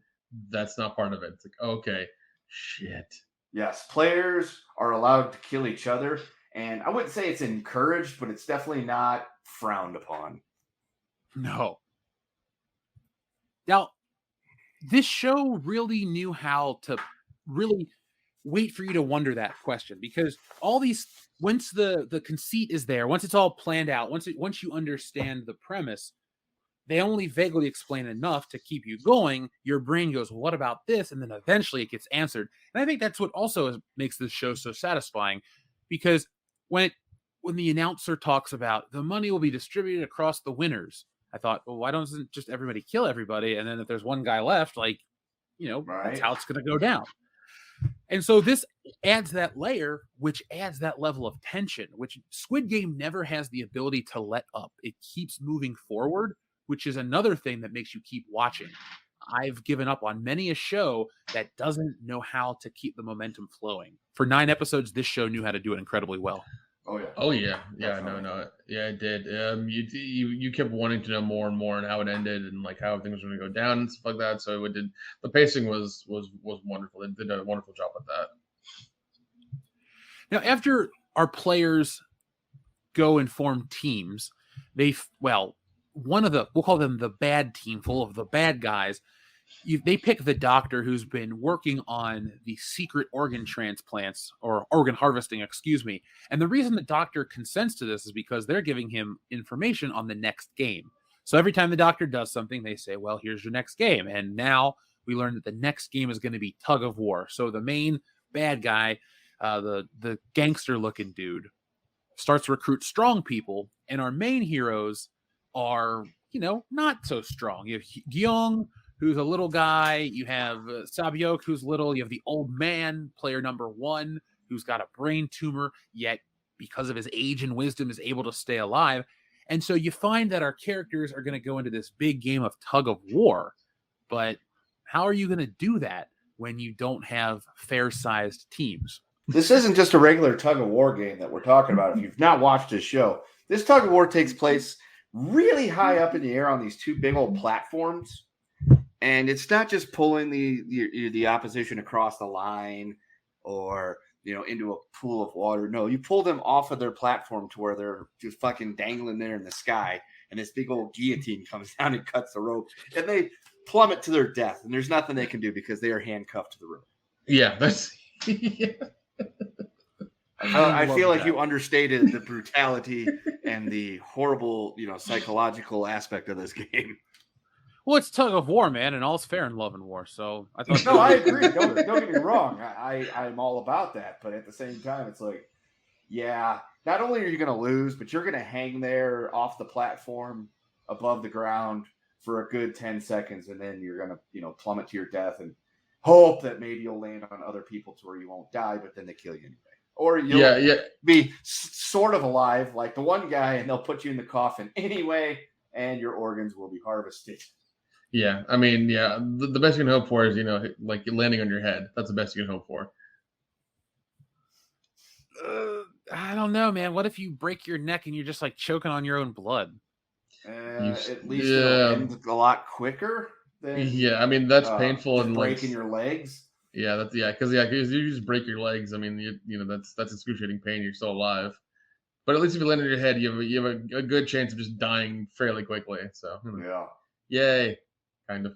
[SPEAKER 3] That's not part of it. It's like, okay, shit.
[SPEAKER 4] Yes, players are allowed to kill each other, and I wouldn't say it's encouraged, but it's definitely not frowned upon.
[SPEAKER 1] No. Now, this show really knew how to really wait for you to wonder that question, because all these, once the conceit is there, once it's all planned out, once you understand the premise, they only vaguely explain enough to keep you going. Your brain goes, what about this? And then eventually it gets answered. And I think that's what also makes this show so satisfying, because when the announcer talks about the money will be distributed across the winners, I thought, well, why doesn't just everybody kill everybody? And then if there's one guy left, right. That's how it's going to go down. And so this adds that layer, which adds that level of tension, which Squid Game never has the ability to let up. It keeps moving forward, which is another thing that makes you keep watching. I've given up on many a show that doesn't know how to keep the momentum flowing. For 9 episodes, this show knew how to do it incredibly well.
[SPEAKER 3] Oh yeah. No. Yeah, it did. You kept wanting to know more and more and how it ended and like how things were going to go down and stuff like that. So it did. The pacing was wonderful. It did a wonderful job with that.
[SPEAKER 1] Now, after our players go and form teams, we'll call them the bad team, full of the bad guys. They pick the doctor who's been working on the secret organ transplants or organ harvesting, And the reason the doctor consents to this is because they're giving him information on the next game. So every time the doctor does something, they say, well, here's your next game. And now we learn that the next game is going to be tug of war. So the main bad guy, the gangster looking dude, starts to recruit strong people. And our main heroes are, not so strong. You have Gyeong, who's a little guy. You have Sabyok, who's little. You have the old man, player number 1, who's got a brain tumor, yet because of his age and wisdom is able to stay alive. And so you find that our characters are going to go into this big game of tug of war. But how are you going to do that when you don't have fair-sized teams?
[SPEAKER 4] This isn't just a regular tug of war game that we're talking about. If you've not watched this show, this tug of war takes place really high up in the air on these 2 big old platforms. And it's not just pulling the opposition across the line or, into a pool of water. No, you pull them off of their platform to where they're just fucking dangling there in the sky. And this big old guillotine comes down and cuts the rope. And they plummet to their death. And there's nothing they can do because they are handcuffed to the rope.
[SPEAKER 3] Yeah, that's...
[SPEAKER 4] I feel like you understated the brutality and the horrible, psychological aspect of this game.
[SPEAKER 1] Well, it's tug of war, man, and all's fair in love and war. So I thought.
[SPEAKER 4] No, I agree. Don't get me wrong. I'm all about that, but at the same time, it's like, yeah, not only are you going to lose, but you're going to hang there off the platform above the ground for a good 10 seconds, and then you're going to, plummet to your death and hope that maybe you'll land on other people to where you won't die, but then they kill you anyway. Or you'll be sort of alive like the one guy, and they'll put you in the coffin anyway, and your organs will be harvested.
[SPEAKER 3] Yeah, I mean, the best you can hope for is, like landing on your head. That's the best you can hope for.
[SPEAKER 1] I don't know, man. What if you break your neck and you're just like choking on your own blood?
[SPEAKER 4] At least it'll end a lot quicker than
[SPEAKER 3] I mean, that's painful and
[SPEAKER 4] breaking your legs.
[SPEAKER 3] Yeah, because you just break your legs. I mean, that's excruciating pain. You're still alive, but at least if you land on your head, you have a good chance of just dying fairly quickly. So yay, kind of.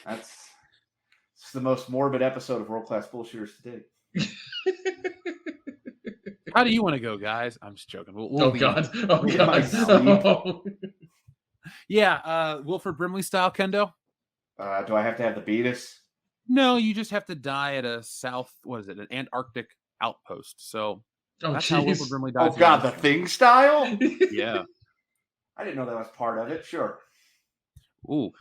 [SPEAKER 4] It's the most morbid episode of World Class Bullshitters to date.
[SPEAKER 1] How do you want to go, guys? I'm just joking.
[SPEAKER 3] Oh God!
[SPEAKER 1] Yeah, Wilford Brimley style, Kendo.
[SPEAKER 4] Do I have to have the beatus?
[SPEAKER 1] No, you just have to die at an Antarctic outpost. So that's how Wilford Brimley dies.
[SPEAKER 4] Oh God, the Thing style?
[SPEAKER 1] Yeah.
[SPEAKER 4] I didn't know that was part of it. Sure.
[SPEAKER 1] Ooh,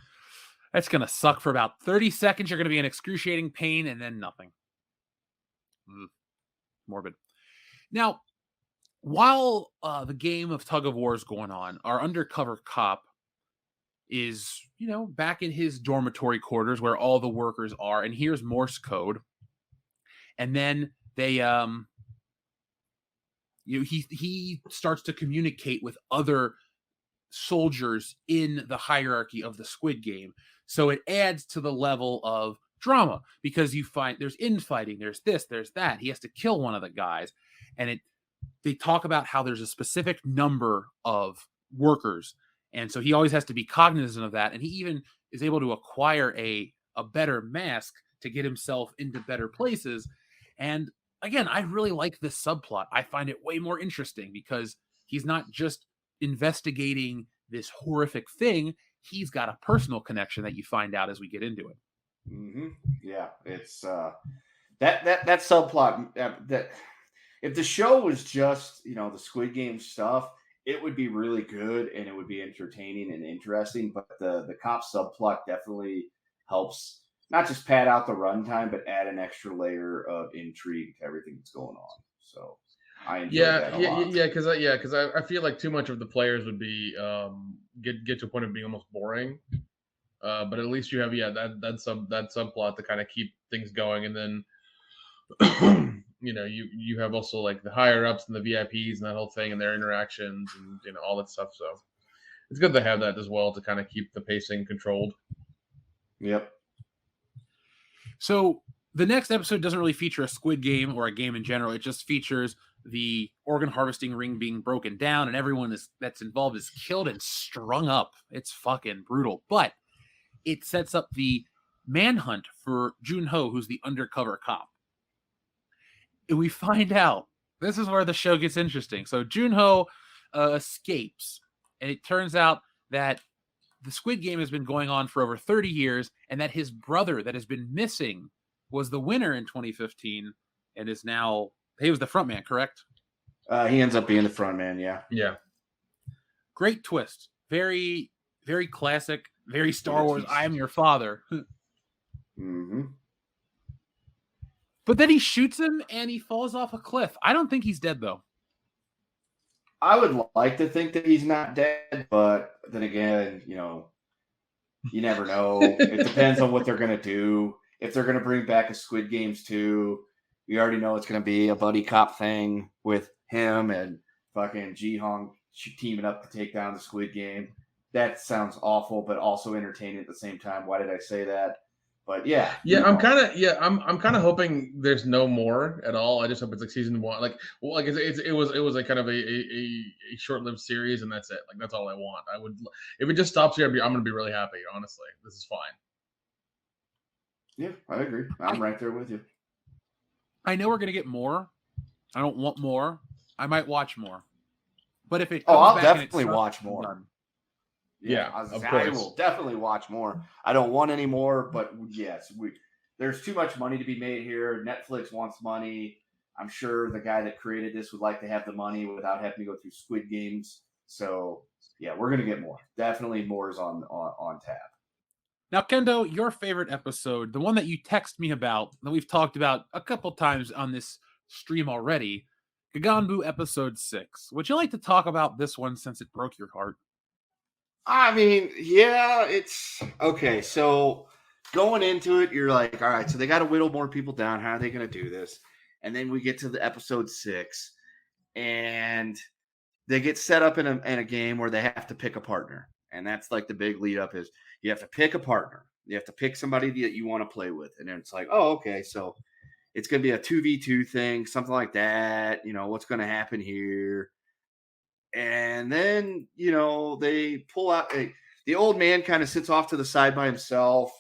[SPEAKER 1] that's going to suck for about 30 seconds. You're going to be in excruciating pain and then nothing. Morbid. Now, while the game of tug of war is going on, our undercover cop is, back in his dormitory quarters where all the workers are, and here's Morse code. And then they, he starts to communicate with other soldiers in the hierarchy of the Squid Game. So it adds to the level of drama because you find there's infighting, there's this, there's that. He has to kill one of the guys, and they talk about how there's a specific number of workers, and so he always has to be cognizant of that. And he even is able to acquire a better mask to get himself into better places. And again, I really like this subplot. I find it way more interesting because he's not just investigating this horrific thing. He's got a personal connection that you find out as we get into it.
[SPEAKER 4] Mm-hmm. Yeah, it's that subplot that if the show was just the Squid Game stuff, it would be really good and it would be entertaining and interesting. But the cop subplot definitely helps not just pad out the runtime, but add an extra layer of intrigue to everything that's going on. So I enjoy that a lot.
[SPEAKER 3] Because I feel like too much of the players would be get to a point of being almost boring. But at least you have that subplot to kind of keep things going, and then you have also like the higher ups and the VIPs and that whole thing and their interactions and all that stuff. So it's good to have that as well to kind of keep the pacing controlled.
[SPEAKER 4] Yep.
[SPEAKER 1] So the next episode doesn't really feature a Squid Game or a game in general. It just features the organ harvesting ring being broken down, and everyone that's involved is killed and strung up. It's fucking brutal, but it sets up the manhunt for Jun-ho, who's the undercover cop. And we find out, this is where the show gets interesting. So Jun-ho escapes, and it turns out that the Squid Game has been going on for over 30 years, and that his brother that has been missing was the winner in 2015 and is now, he was the front man, correct?
[SPEAKER 4] He ends up being the front man, yeah.
[SPEAKER 3] Yeah.
[SPEAKER 1] Great twist. Very, very classic. Very Star Wars, I am your father.
[SPEAKER 4] Mm-hmm.
[SPEAKER 1] But then he shoots him and he falls off a cliff. I don't think he's dead, though.
[SPEAKER 4] I would like to think that he's not dead, but then again, you never know. It depends on what they're going to do. If they're going to bring back a Squid Games 2, we already know it's going to be a buddy cop thing with him and fucking Ji-hong teaming up to take down the Squid Game. That sounds awful, but also entertaining at the same time. Why did I say that? But yeah.
[SPEAKER 3] I'm kind of hoping there's no more at all. I just hope it's like season 1. It was like kind of a short-lived series, and that's it. Like that's all I want. I would, if it just stops here, I'm gonna be really happy. Honestly, this is fine.
[SPEAKER 4] Yeah, I agree. I'm right there with you.
[SPEAKER 1] I know we're gonna get more. I don't want more. I might watch more. But if it
[SPEAKER 4] I'll definitely watch more.
[SPEAKER 1] Done.
[SPEAKER 4] Yeah, I will definitely watch more. I don't want any more, but yes, there's too much money to be made here. Netflix wants money. I'm sure the guy that created this would like to have the money without having to go through Squid Games. So yeah, we're gonna get more. Definitely more is on tap.
[SPEAKER 1] Now, Kendo, your favorite episode, the one that you text me about, that we've talked about a couple times on this stream already, Gaganbu episode 6. Would you like to talk about this one since it broke your heart?
[SPEAKER 4] I mean, yeah, it's okay. So going into it, you're like, all right, so they got to whittle more people down. How are they going to do this? And then we get to the episode 6, and they get set up in a game where they have to pick a partner. And that's like the big lead up is you have to pick a partner. You have to pick somebody that you want to play with. And then it's like, oh, okay, so it's going to be a 2v2 thing, something like that. What's going to happen here? And then, they pull out the old man kind of sits off to the side by himself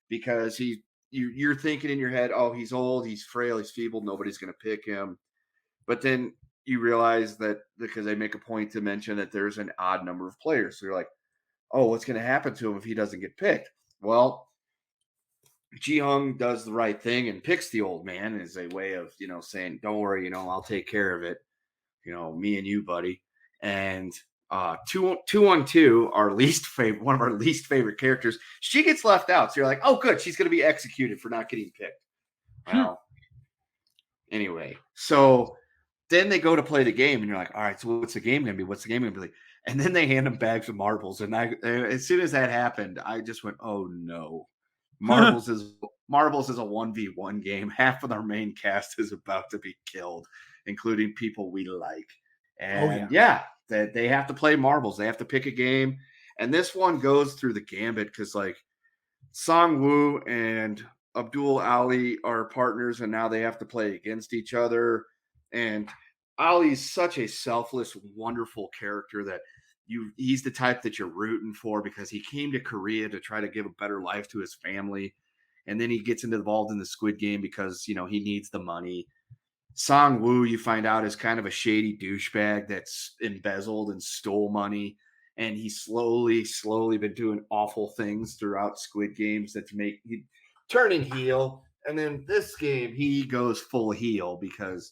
[SPEAKER 4] because you're thinking in your head, oh, he's old, he's frail, he's feeble, nobody's going to pick him. But then you realize that because they make a point to mention that there's an odd number of players. So you're like, oh, what's going to happen to him if he doesn't get picked? Well, Ji Hung does the right thing and picks the old man as a way of, saying, don't worry, I'll take care of it. Me and you, buddy. And 212, our least favorite, one of our least favorite characters, she gets left out. So you're like, oh, good, she's going to be executed for not getting picked. Well, anyway, so then they go to play the game, and you're like, all right, so what's the game going to be? What's the game going to be like? And then they hand them bags of marbles, and as soon as that happened, I just went, oh no, marbles is a 1v1 game. Half of our main cast is about to be killed, including people we like. And they have to play marbles. They have to pick a game. And this one goes through the gambit because like Song Woo and Abdul Ali are partners, and now they have to play against each other. And Ali's such a selfless, wonderful character that he's the type that you're rooting for because he came to Korea to try to give a better life to his family. And then he gets involved in the Squid Game because, he needs the money. Song Woo, you find out, is kind of a shady douchebag that's embezzled and stole money. And he's slowly been doing awful things throughout Squid Games that make he turning heel. And then this game, he goes full heel because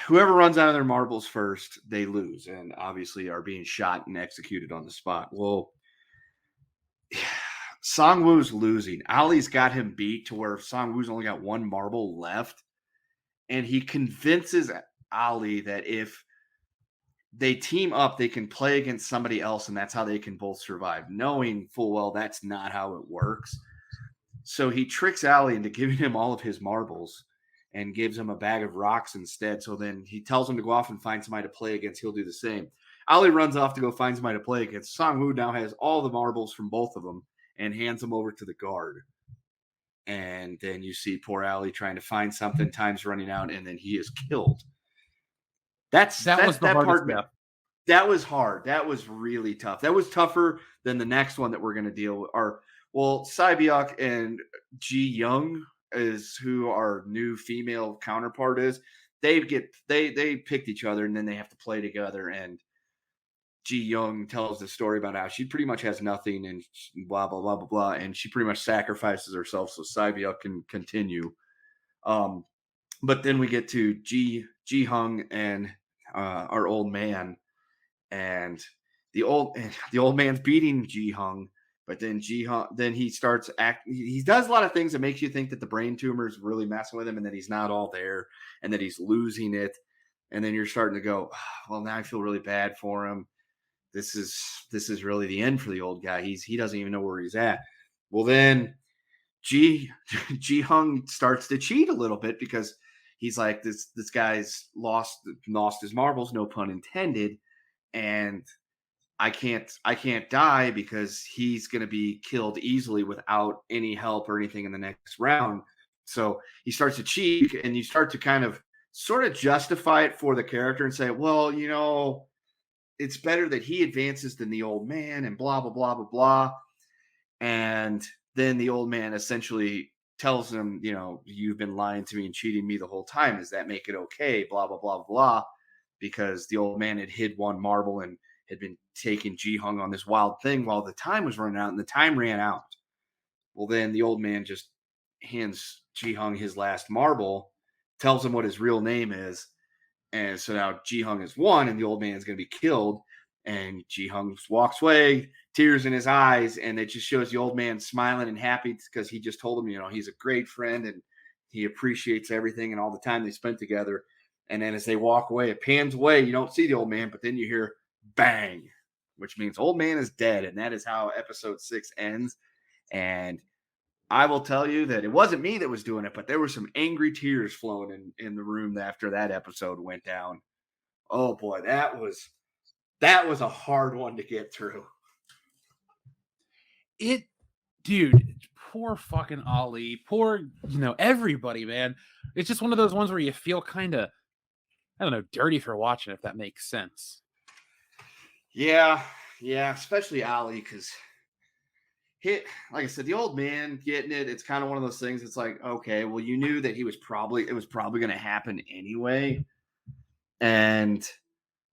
[SPEAKER 4] whoever runs out of their marbles first, they lose and obviously are being shot and executed on the spot. Well, Song Woo's losing. Ali's got him beat to where Song Woo's only got one marble left. And he convinces Ali that if they team up, they can play against somebody else, and that's how they can both survive, knowing full well that's not how it works. So he tricks Ali into giving him all of his marbles and gives him a bag of rocks instead. So then he tells him to go off and find somebody to play against. He'll do the same. Ali runs off to go find somebody to play against. Song Woo now has all the marbles from both of them and hands them over to the guard. And then you see poor Ali trying to find something, time's running out, and then he is killed. That was the hardest part. That was hard. That was really tough. That was tougher than the next one that we're going to deal with. Sae-byuk and Ji Young is who our new female counterpart is. They picked each other, and then they have to play together. And Ji Young tells the story about how she pretty much has nothing and blah, blah, blah, blah, blah. And she pretty much sacrifices herself so Sae-byuk can continue. But then we get to Ji Hung and our old man. And the old man's beating Ji Hung. But then then he starts acting. He does a lot of things that makes you think that the brain tumor is really messing with him and that he's not all there and that he's losing it. And then you're starting to go, well, now I feel really bad for him. This is really the end for the old guy. He doesn't even know where he's at. Well, then Ji Hung starts to cheat a little bit because he's like, this guy's lost his marbles, no pun intended, and I can't die because he's going to be killed easily without any help or anything in the next round. So he starts to cheat, and you start to kind of sort of justify it for the character and say, well, it's better that he advances than the old man and blah, blah, blah, blah, blah. And then the old man essentially tells him, you've been lying to me and cheating me the whole time. Does that make it okay? Blah, blah, blah, blah. Because the old man had hid one marble and had been taking Ji Hung on this wild thing while the time was running out, and the time ran out. Well, then the old man just hands Ji Hung his last marble, tells him what his real name is. And so now Ji-hung has won, and the old man's going to be killed. And Ji-hung walks away, tears in his eyes, and it just shows the old man smiling and happy because he just told him, he's a great friend and he appreciates everything and all the time they spent together. And then as they walk away, it pans away. You don't see the old man, but then you hear bang, which means old man is dead. And that is how episode 6 ends. And I will tell you that it wasn't me that was doing it, but there were some angry tears flowing in the room after that episode went down. Oh boy, that was a hard one to get through.
[SPEAKER 1] Dude, poor fucking Ali, poor, everybody, man. It's just one of those ones where you feel kind of, I don't know, dirty for watching, if that makes sense.
[SPEAKER 4] Yeah, especially Ali, because like I said, the old man getting it, it's kind of one of those things. It's like, okay, well, you knew that it was probably going to happen anyway. And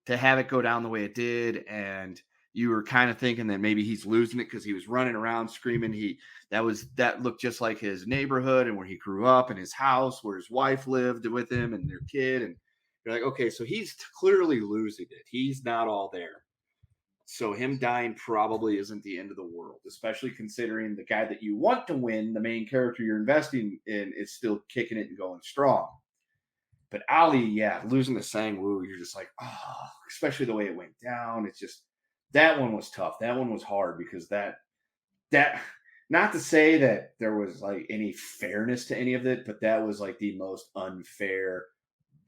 [SPEAKER 4] to have it go down the way it did, and you were kind of thinking that maybe he's losing it because he was running around screaming. That looked just like his neighborhood and where he grew up and his house where his wife lived with him and their kid. And you're like, okay, so he's clearly losing it. He's not all there. So him dying probably isn't the end of the world, especially considering the guy that you want to win, the main character you're investing in, is still kicking it and going strong. But Ali, losing to Sang-woo, you're just like, oh, especially the way it went down. It's just, that one was tough. That one was hard because that, not to say that there was like any fairness to any of it, but that was like the most unfair,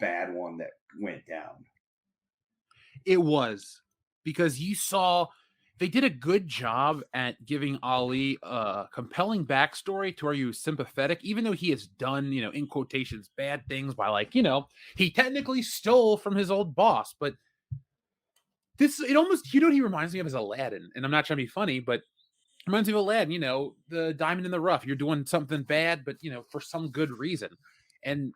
[SPEAKER 4] bad one that went down.
[SPEAKER 1] It was, because you saw they did a good job at giving Ali a compelling backstory to where you sympathetic, even though he has done, in quotations, bad things by he technically stole from his old boss. But it almost, he reminds me of as Aladdin. And I'm not trying to be funny, but it reminds me of Aladdin, the diamond in the rough. You're doing something bad, but, for some good reason. And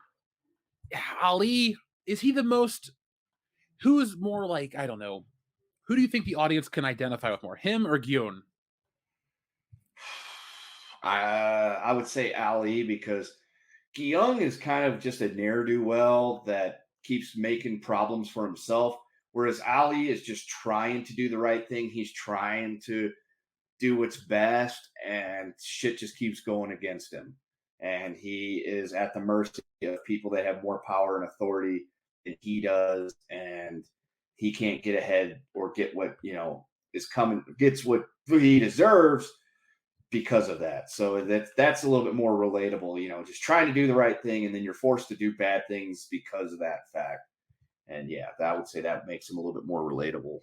[SPEAKER 1] Ali, is he the most, who's more like, I don't know, who do you think the audience can identify with more, him or Gyun?
[SPEAKER 4] I would say Ali, because Gyung is kind of just a ne'er-do-well that keeps making problems for himself, whereas Ali is just trying to do the right thing. He's trying to do what's best, and shit just keeps going against him. And he is at the mercy of people that have more power and authority than he does, and he can't get ahead or get what is coming, gets what he deserves because of that. So that's a little bit more relatable, just trying to do the right thing, and then you're forced to do bad things because of that fact. And I would say that makes him a little bit more relatable.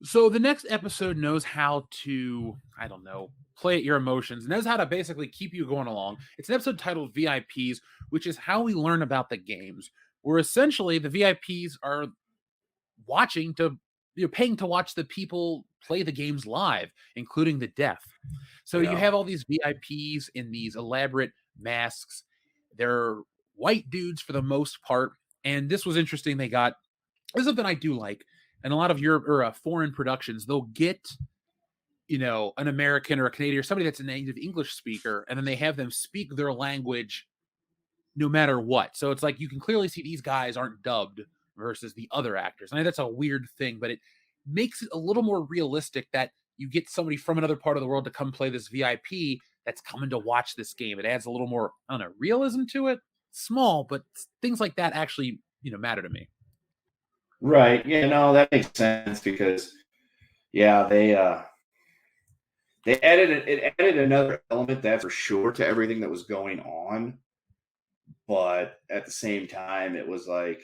[SPEAKER 1] So the next episode knows how to, I don't know, play at your emotions, knows how to basically keep you going along. It's an episode titled VIPs, which is how we learn about the games, where essentially the VIPs are watching to, paying to watch the people play the games live, including the deaf. So you have all these VIPs in these elaborate masks. They're white dudes for the most part. And this was interesting. This is something I do like. And a lot of Europe or foreign productions, they'll get, an American or a Canadian or somebody that's a native English speaker, and then they have them speak their language no matter what. So it's like you can clearly see these guys aren't dubbed versus the other actors. I know that's a weird thing, but it makes it a little more realistic that you get somebody from another part of the world to come play this VIP that's coming to watch this game. It adds a little more, I don't know, realism to it. Small, but things like that actually, matter to me.
[SPEAKER 4] Right. Yeah, no, that makes sense because they added another element, that's for sure, to everything that was going on. But at the same time, it was like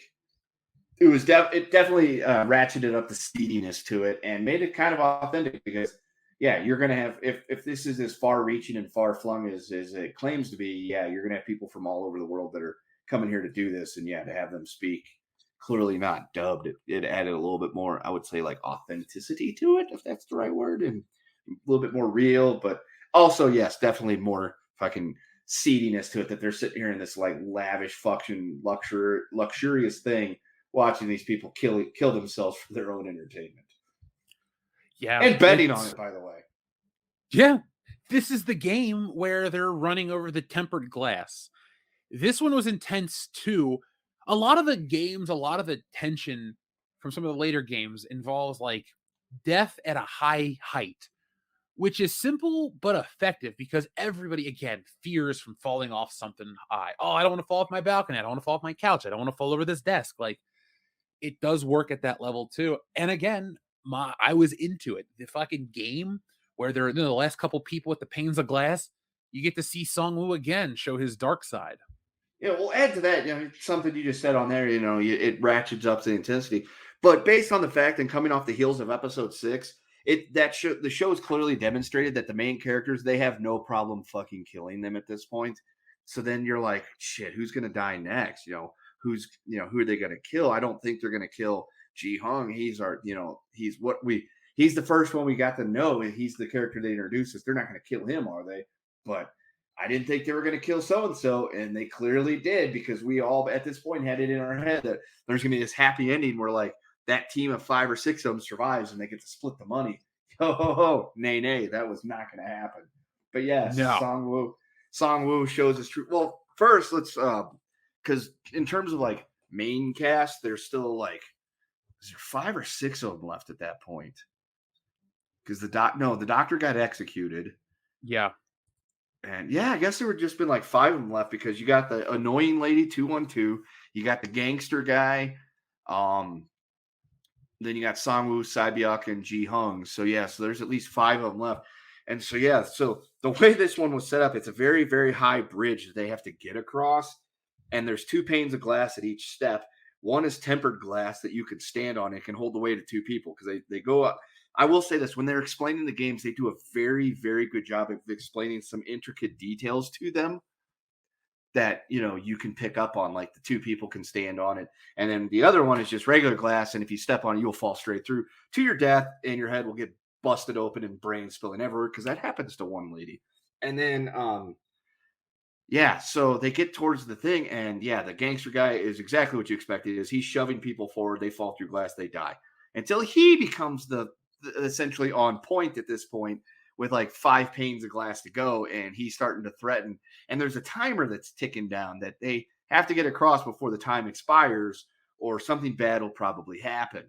[SPEAKER 4] it definitely ratcheted up the steediness to it and made it kind of authentic because you're gonna have, if this is as far reaching and far flung as it claims to be, you're gonna have people from all over the world that are coming here to do this, and to have them speak clearly not dubbed, it added a little bit more, I would say, like authenticity to it, if that's the right word, and a little bit more real, but also, yes, definitely more fucking seediness to it, that they're sitting here in this like lavish fucking luxurious thing, watching these people kill themselves for their own entertainment.
[SPEAKER 1] Yeah.
[SPEAKER 4] And betting on it, by the way.
[SPEAKER 1] Yeah. This is the game where they're running over the tempered glass. This one was intense too. A lot of the games, a lot of the tension from some of the later games involves like death at a high height, which is simple but effective because everybody again fears from falling off something high. Oh, I don't want to fall off my balcony. I don't want to fall off my couch. I don't want to fall over this desk. Like it does work at that level too. And again, I was into it. The fucking game where they're the last couple people with the panes of glass, you get to see Song Woo again show his dark side.
[SPEAKER 4] Yeah, we'll add to that, something you just said on there, it ratchets up the intensity. But based on the fact and coming off the heels of episode 6, the show has clearly demonstrated that the main characters, they have no problem fucking killing them at this point. So then you're like, shit, who's gonna die next? Who are they gonna kill? I don't think they're gonna kill Ji Hung. He's he's the first one we got to know, and he's the character they introduced us. They're not gonna kill him, are they? But I didn't think they were going to kill so-and-so, and they clearly did, because we all at this point had it in our head that there's going to be this happy ending where like that team of 5 or 6 of them survives and they get to split the money. Ho, nay, that was not going to happen. But yes, no. Song Woo shows his true. Well, first let's because in terms of like main cast, there's still like, is there 5 or 6 of them left at that point? Because the doctor got executed.
[SPEAKER 1] Yeah.
[SPEAKER 4] And yeah, I guess there would just been like 5 of them left, because you got the annoying lady 212, you got the gangster guy, then you got Sangwoo, Saibyuk, and Ji Hung. So yeah, so there's at least 5 of them left. And so yeah, so the way this one was set up, it's a very, very high bridge that they have to get across, and there's 2 panes of glass at each step. One is tempered glass that you can stand on. It can hold the weight of 2 people, because they go up. I will say this, when they're explaining the games, they do a very, very good job of explaining some intricate details to them that, you can pick up on, like the 2 people can stand on it. And then the other one is just regular glass, and if you step on it, you'll fall straight through to your death, and your head will get busted open and brain spilling everywhere, because that happens to one lady. And then, so they get towards the thing, and yeah, the gangster guy is exactly what you expected. Is he's shoving people forward, they fall through glass, they die. Until he becomes essentially on point at this point, with like 5 panes of glass to go, and he's starting to threaten, and there's a timer that's ticking down that they have to get across before the time expires, or something bad will probably happen.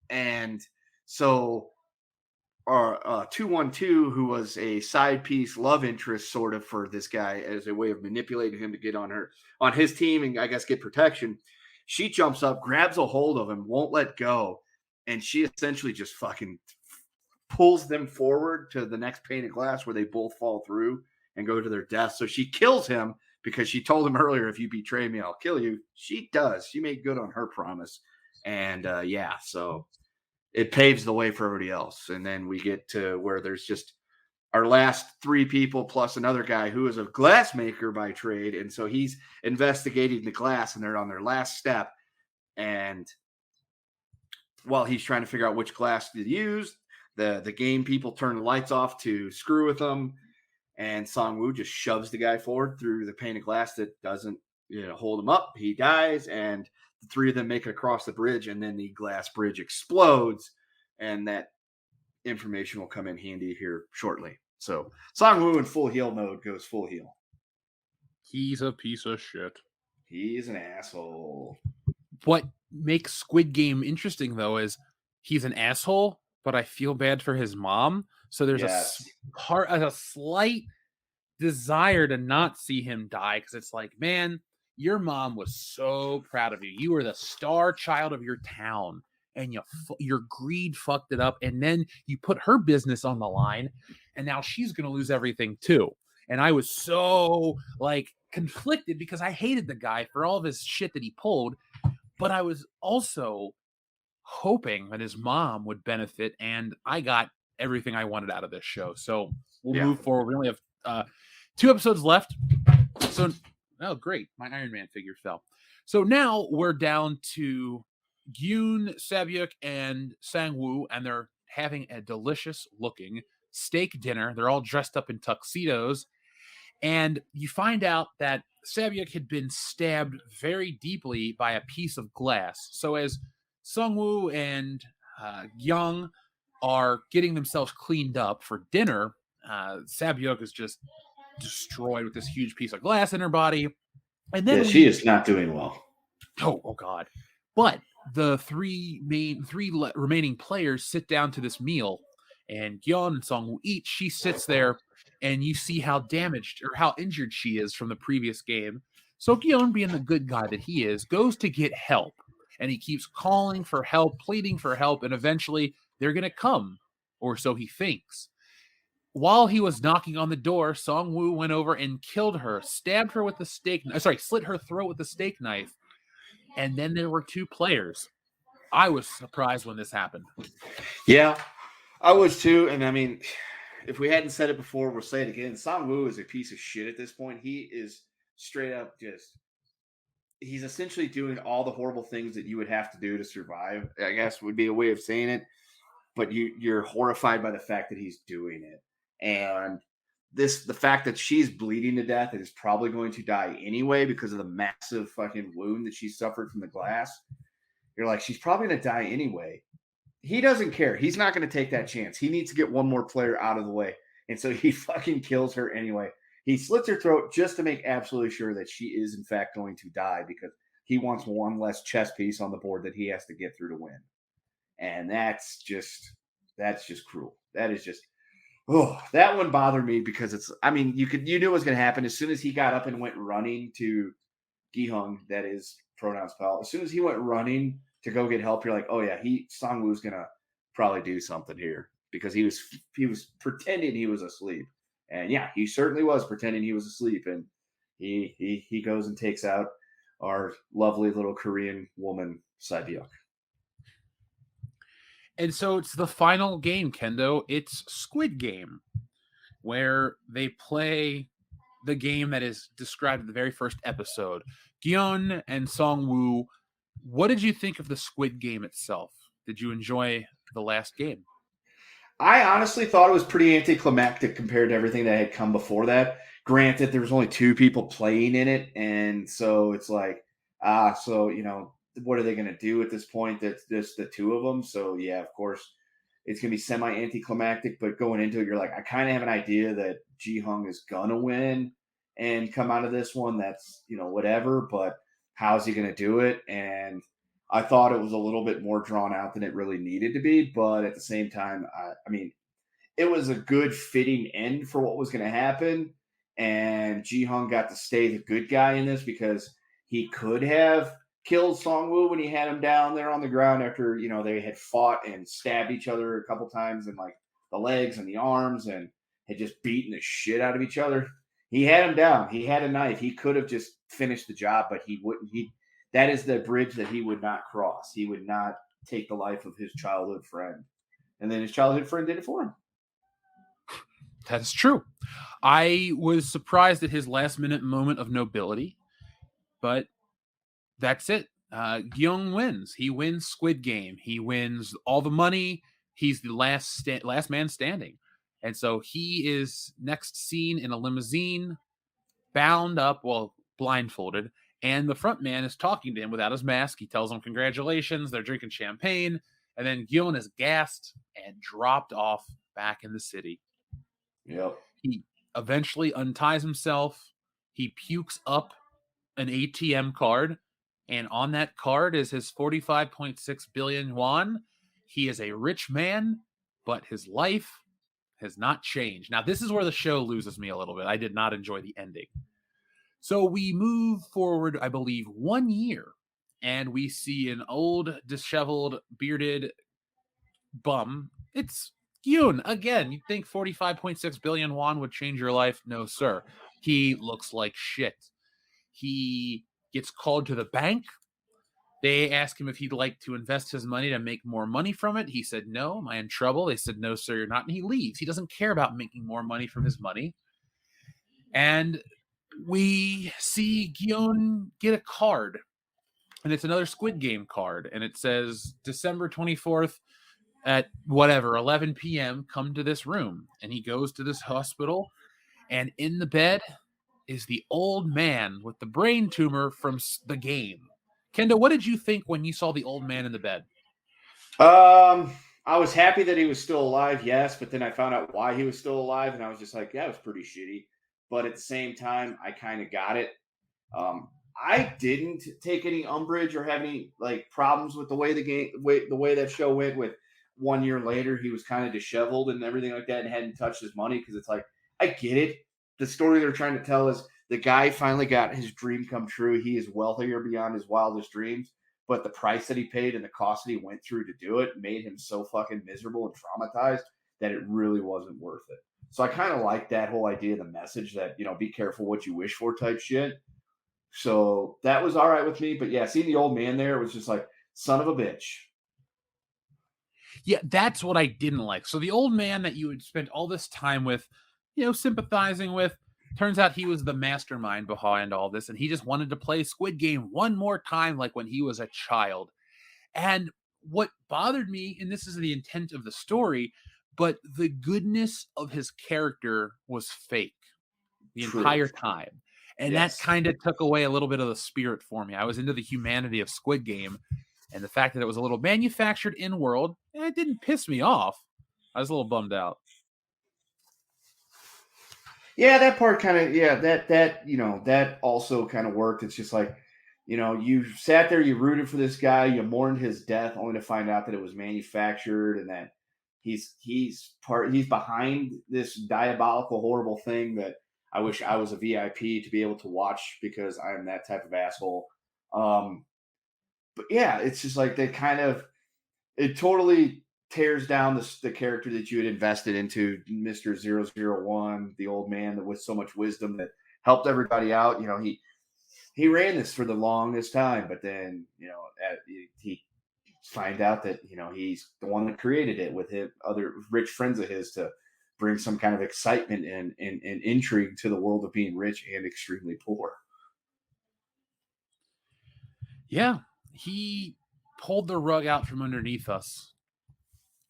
[SPEAKER 4] And so our 212, who was a side piece love interest sort of for this guy as a way of manipulating him to get on his team and I guess get protection, she jumps up, grabs a hold of him, won't let go, and she essentially just fucking pulls them forward to the next pane of glass, where they both fall through and go to their death. So she kills him, because she told him earlier, if you betray me, I'll kill you. She does. She made good on her promise. And so it paves the way for everybody else. And then we get to where there's just our last 3 people plus another guy who is a glass maker by trade. And so he's investigating the glass, and they're on their last step. And while he's trying to figure out which glass to use, the game people turn the lights off to screw with them. And Sangwoo just shoves the guy forward through the pane of glass that doesn't hold him up. He dies, and the 3 of them make it across the bridge, and then the glass bridge explodes, and that information will come in handy here shortly. So Sangwoo in full heal mode goes full heal.
[SPEAKER 1] He's a piece of shit.
[SPEAKER 4] He's an asshole.
[SPEAKER 1] What makes Squid Game interesting, though, is he's an asshole, but I feel bad for his mom. So there's a slight desire to not see him die, because it's like, man, your mom was so proud of you. You were the star child of your town, and your greed fucked it up. And then you put her business on the line, and now she's going to lose everything too. And I was so like conflicted, because I hated the guy for all of his shit that he pulled, but I was also hoping that his mom would benefit, and I got everything I wanted out of this show. So we'll move forward. We only have 2 episodes left. So, oh, great. My Iron Man figure fell. So now we're down to Yoon, Saibyuk, and Sangwoo, and they're having a delicious looking steak dinner. They're all dressed up in tuxedos. And you find out that Saibyuk had been stabbed very deeply by a piece of glass. So as Sungwoo and Young are getting themselves cleaned up for dinner, Saibyuk is just destroyed with this huge piece of glass in her body. And then
[SPEAKER 4] she is not doing well.
[SPEAKER 1] Oh God. But the three remaining players sit down to this meal, and Gyeon and Songwoo eat. She sits there, and you see how damaged or how injured she is from the previous game. So Gyeon, being the good guy that he is, goes to get help, and he keeps calling for help, pleading for help, and eventually they're gonna come, or so he thinks. While he was knocking on the door, Songwoo went over and killed her, stabbed her with the slit her throat with the steak knife. And then there were two players. I was surprised when this happened.
[SPEAKER 4] Yeah, I was too. And I mean, if we hadn't said it before, we'll say it again. Song-woo is a piece of shit at this point. He is straight up he's essentially doing all the horrible things that you would have to do to survive, I guess would be a way of saying it. But you're horrified by the fact that he's doing it. And the fact that she's bleeding to death and is probably going to die anyway because of the massive fucking wound that she suffered from the glass. You're like, she's probably going to die anyway. He doesn't care. He's not going to take that chance. He needs to get one more player out of the way. And so he fucking kills her anyway. He slits her throat just to make absolutely sure that she is in fact going to die because he wants one less chess piece on the board that he has to get through to win. And that's just cruel. That is just, that one bothered me because you knew it was going to happen as soon as he got up and went running to Gihung, that is pronounced pal. As soon as he went running to go get help, you're like, oh yeah, Songwoo's going to probably do something here because he was pretending he was asleep. And yeah, he certainly was pretending he was asleep. And he goes and takes out our lovely little Korean woman, Sae-byuk.
[SPEAKER 1] And so it's the final game, Kendo. It's Squid Game, where they play the game that is described in the very first episode. Gyeon and Songwoo, what did you think of the Squid Game itself? Did you enjoy the last game?
[SPEAKER 4] I honestly thought it was pretty anticlimactic compared to everything that had come before that. Granted, there was only two people playing in it, and so it's like, what are they going to do at this point? That's just the two of them. So yeah, of course, it's going to be semi-anticlimactic. But going into it, you're like, I kind of have an idea that Ji-hung is going to win and come out of this one. That's whatever. But how's he going to do it? And I thought it was a little bit more drawn out than it really needed to be. But at the same time, it was a good fitting end for what was going to happen. And Ji-hung got to stay the good guy in this because he could have killed Songwoo when he had him down there on the ground after, they had fought and stabbed each other a couple times in like the legs and the arms and had just beaten the shit out of each other. He had him down. He had a knife. He could have just finished the job, but he wouldn't. That is the bridge that he would not cross. He would not take the life of his childhood friend. And then his childhood friend did it for him.
[SPEAKER 1] That's true. I was surprised at his last minute moment of nobility, but that's it. Gyeong wins. He wins Squid Game. He wins all the money. He's the last man standing. And so he is next seen in a limousine, bound up, blindfolded. And the front man is talking to him without his mask. He tells him congratulations. They're drinking champagne. And then Gyeong is gassed and dropped off back in the city.
[SPEAKER 4] Yep.
[SPEAKER 1] He eventually unties himself. He pukes up an ATM card. And on that card is his 45.6 billion won. He is a rich man, but his life has not changed. Now, this is where the show loses me a little bit. I did not enjoy the ending. So we move forward, I believe, 1 year, and we see an old, disheveled, bearded bum. It's Yoon again. You'd think 45.6 billion won would change your life. No, sir. He looks like shit. He gets called to the bank. They ask him if he'd like to invest his money to make more money from it. He said, no, am I in trouble? They said, no, sir, you're not. And he leaves. He doesn't care about making more money from his money. And we see Gyeon get a card. And it's another Squid Game card. And it says, December 24th at 11 p.m., come to this room. And he goes to this hospital. And in the bed is the old man with the brain tumor from the game. Kendo, what did you think when you saw the old man in the bed?
[SPEAKER 4] I was happy that he was still alive, yes, but then I found out why he was still alive, and I was just like, yeah, it was pretty shitty. But at the same time, I kind of got it. I didn't take any umbrage or have any like problems with the way the way that show went. With 1 year later, he was kind of disheveled and everything like that, and hadn't touched his money because it's like I get it. The story they're trying to tell is the guy finally got his dream come true. He is wealthier beyond his wildest dreams, but the price that he paid and the cost that he went through to do it made him so fucking miserable and traumatized that it really wasn't worth it. So I kind of like that whole idea, the message that, be careful what you wish for type shit. So that was all right with me. But yeah, seeing the old man there was just like, son of a bitch.
[SPEAKER 1] Yeah, that's what I didn't like. So the old man that you had spent all this time with, sympathizing with, turns out he was the mastermind behind all this, and he just wanted to play Squid Game one more time, like when he was a child. And what bothered me, and this is the intent of the story, but the goodness of his character was fake the
[SPEAKER 4] True.
[SPEAKER 1] entire time. And that
[SPEAKER 4] Yes.
[SPEAKER 1] kind of took away a little bit of the spirit for me. I was into the humanity of Squid Game, and the fact that it was a little manufactured in world, it didn't piss me off. I was a little bummed out.
[SPEAKER 4] Yeah, that part kind of, that also kind of worked. It's just like, you sat there, you rooted for this guy, you mourned his death, only to find out that it was manufactured and that he's behind this diabolical, horrible thing that I wish I was a VIP to be able to watch because I'm that type of asshole. But yeah, it's just like it totally tears down the character that you had invested into, Mr. 001, the old man with so much wisdom that helped everybody out. He ran this for the longest time, but then, he find out that, he's the one that created it with his other rich friends of his to bring some kind of excitement and intrigue to the world of being rich and extremely poor.
[SPEAKER 1] Yeah, he pulled the rug out from underneath us.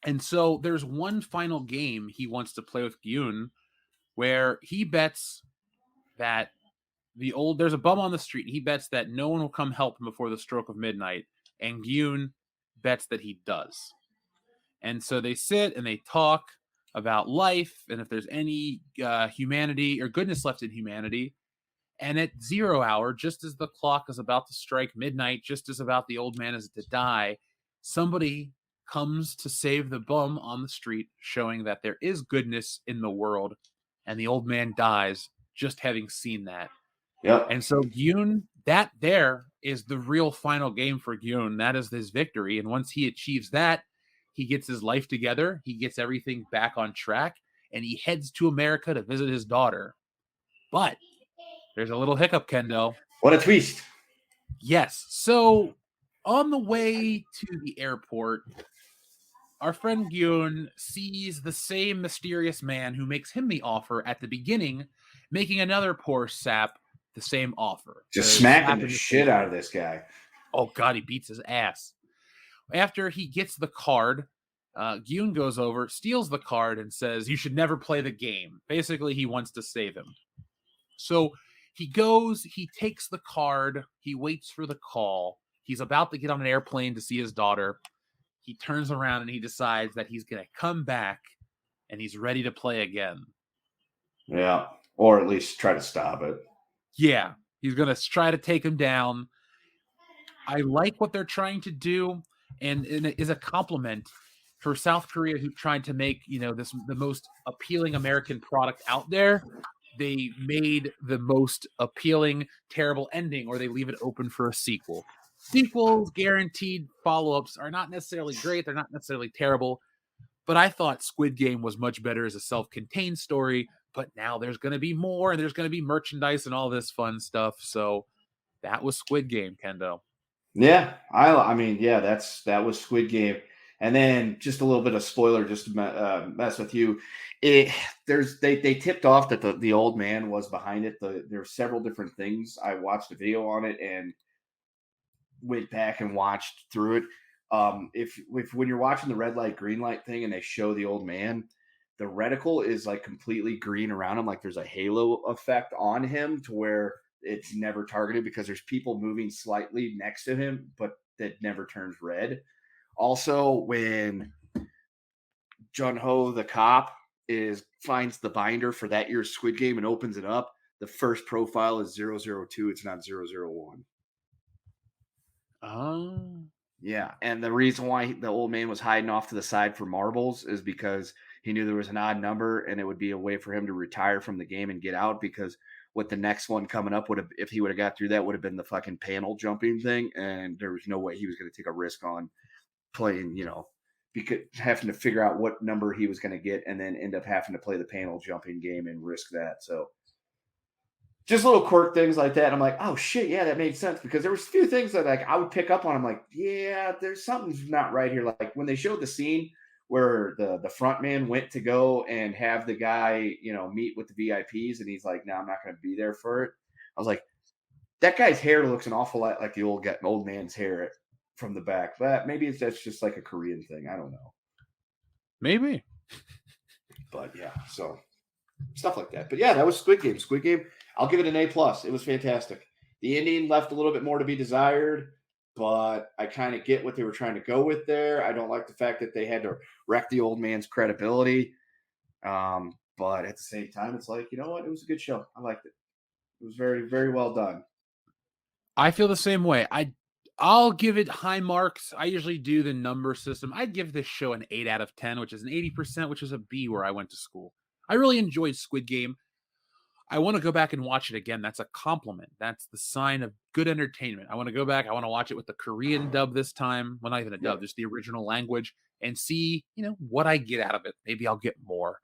[SPEAKER 1] And so there's one final game he wants to play with Gyun where he bets that there's a bum on the street. He bets that no one will come help him before the stroke of midnight. And Gyun bets that he does. And so they sit and they talk about life and if there's any humanity or goodness left in humanity. And at 0 hour, just as the clock is about to strike midnight, just as about the old man is to die, somebody comes to save the bum on the street, showing that there is goodness in the world. And the old man dies just having seen that.
[SPEAKER 4] Yep.
[SPEAKER 1] And so Gyun, that there is the real final game for Gyun. That is his victory. And once he achieves that, he gets his life together. He gets everything back on track. And he heads to America to visit his daughter. But there's a little hiccup, Kendo.
[SPEAKER 4] What a twist.
[SPEAKER 1] Yes. So on the way to the airport, our friend Gyun sees the same mysterious man who makes him the offer at the beginning, making another poor sap the same offer.
[SPEAKER 4] Just smacking the shit out of this guy.
[SPEAKER 1] Oh, God, he beats his ass. After he gets the card, Gyun goes over, steals the card, and says, "You should never play the game." Basically, he wants to save him. So he goes, he takes the card, he waits for the call. He's about to get on an airplane to see his daughter. He turns around and he decides that he's going to come back and he's ready to play again.
[SPEAKER 4] Yeah, or at least try to stop it.
[SPEAKER 1] Yeah, he's going to try to take him down. I like what they're trying to do, and it is a compliment for South Korea, who tried to make, the most appealing American product out there. They made the most appealing, terrible ending, or they leave it open for a sequel. Sequels, guaranteed follow-ups, are not necessarily great. They're not necessarily terrible. But I thought Squid Game was much better as a self-contained story. But now there's going to be more, and there's going to be merchandise and all this fun stuff. So that was Squid Game, Kendo.
[SPEAKER 4] Yeah, I mean, yeah, that was Squid Game. And then just a little bit of spoiler, just to mess with you. They tipped off that the old man was behind it. There were several different things. I watched a video on it and went back and watched through it. If when you're watching the red light, green light thing and they show the old man, the reticle is like completely green around him. Like there's a halo effect on him to where it's never targeted because there's people moving slightly next to him, but that never turns red. Also, when Jun Ho, the cop, finds the binder for that year's Squid Game and opens it up,
[SPEAKER 5] the first profile is 002. It's not 001.
[SPEAKER 1] Oh.
[SPEAKER 5] Yeah, and the reason why the old man was hiding off to the side for marbles is because he knew there was an odd number, and it would be a way for him to retire from the game and get out. Because what the next one coming up would have, if he would have got through that, would have been the fucking panel jumping thing, and there was no way he was going to take a risk on playing, because having to figure out what number he was going to get, and then end up having to play the panel jumping game and risk that. So just little quirk things like that. And I'm like, oh shit, yeah, that made sense, because there was a few things that like I would pick up on. I'm like, yeah, there's something's not right here. Like when they showed the scene where the front man went to go and have the guy, meet with the VIPs, and he's like, no, I'm not going to be there for it. I was like, that guy's hair looks an awful lot like the old man's hair from the back. But maybe that's just like a Korean thing. I don't know.
[SPEAKER 1] Maybe.
[SPEAKER 5] But yeah, so stuff like that. But yeah, that was Squid Game. Squid Game, I'll give it an A+. It was fantastic. The ending left a little bit more to be desired, but I kind of get what they were trying to go with there. I don't like the fact that they had to wreck the old man's credibility. But at the same time, it's like, you know what? It was a good show. I liked it. It was very, very well done.
[SPEAKER 1] I feel the same way. I'll give it high marks. I usually do the number system. I'd give this show an 8 out of 10, which is an 80%, which is a B where I went to school. I really enjoyed Squid Game. I want to go back and watch it again. That's a compliment. That's the sign of good entertainment. I want to go back. I want to watch it with the Korean dub this time. Well, not even a dub, just the original language, and see, what I get out of it. Maybe I'll get more.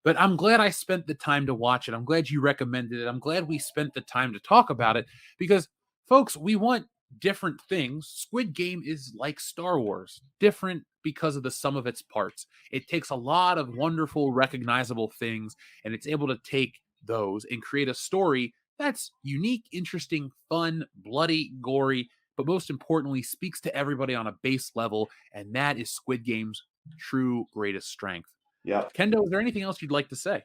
[SPEAKER 1] But I'm glad I spent the time to watch it. I'm glad you recommended it. I'm glad we spent the time to talk about it, because, folks, we want different things. Squid Game is like Star Wars, different because of the sum of its parts. It takes a lot of wonderful, recognizable things, and it's able to take those and create a story that's unique, interesting, fun, bloody, gory, but most importantly, speaks to everybody on a base level, and that is Squid Game's true greatest strength.
[SPEAKER 5] Yeah.
[SPEAKER 1] Kendo, is there anything else you'd like to say?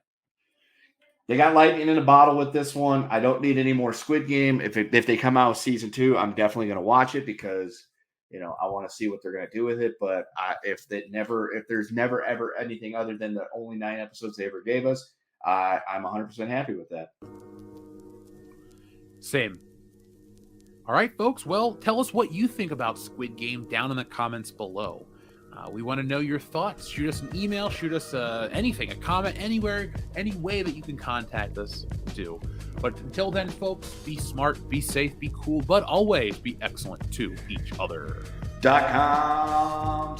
[SPEAKER 5] They got lightning in a bottle with this one. I don't need any more Squid Game. If they come out with season 2, I'm definitely going to watch it, because I want to see what they're going to do with it. But if there's never ever anything other than the only 9 episodes they ever gave us, I'm 100% happy with that.
[SPEAKER 1] Same. All right, folks. Well, tell us what you think about Squid Game down in the comments below. We want to know your thoughts. Shoot us an email, shoot us anything, a comment, anywhere, any way that you can contact us, do. But until then, folks, be smart, be safe, be cool, but always be excellent to each other.
[SPEAKER 5] .com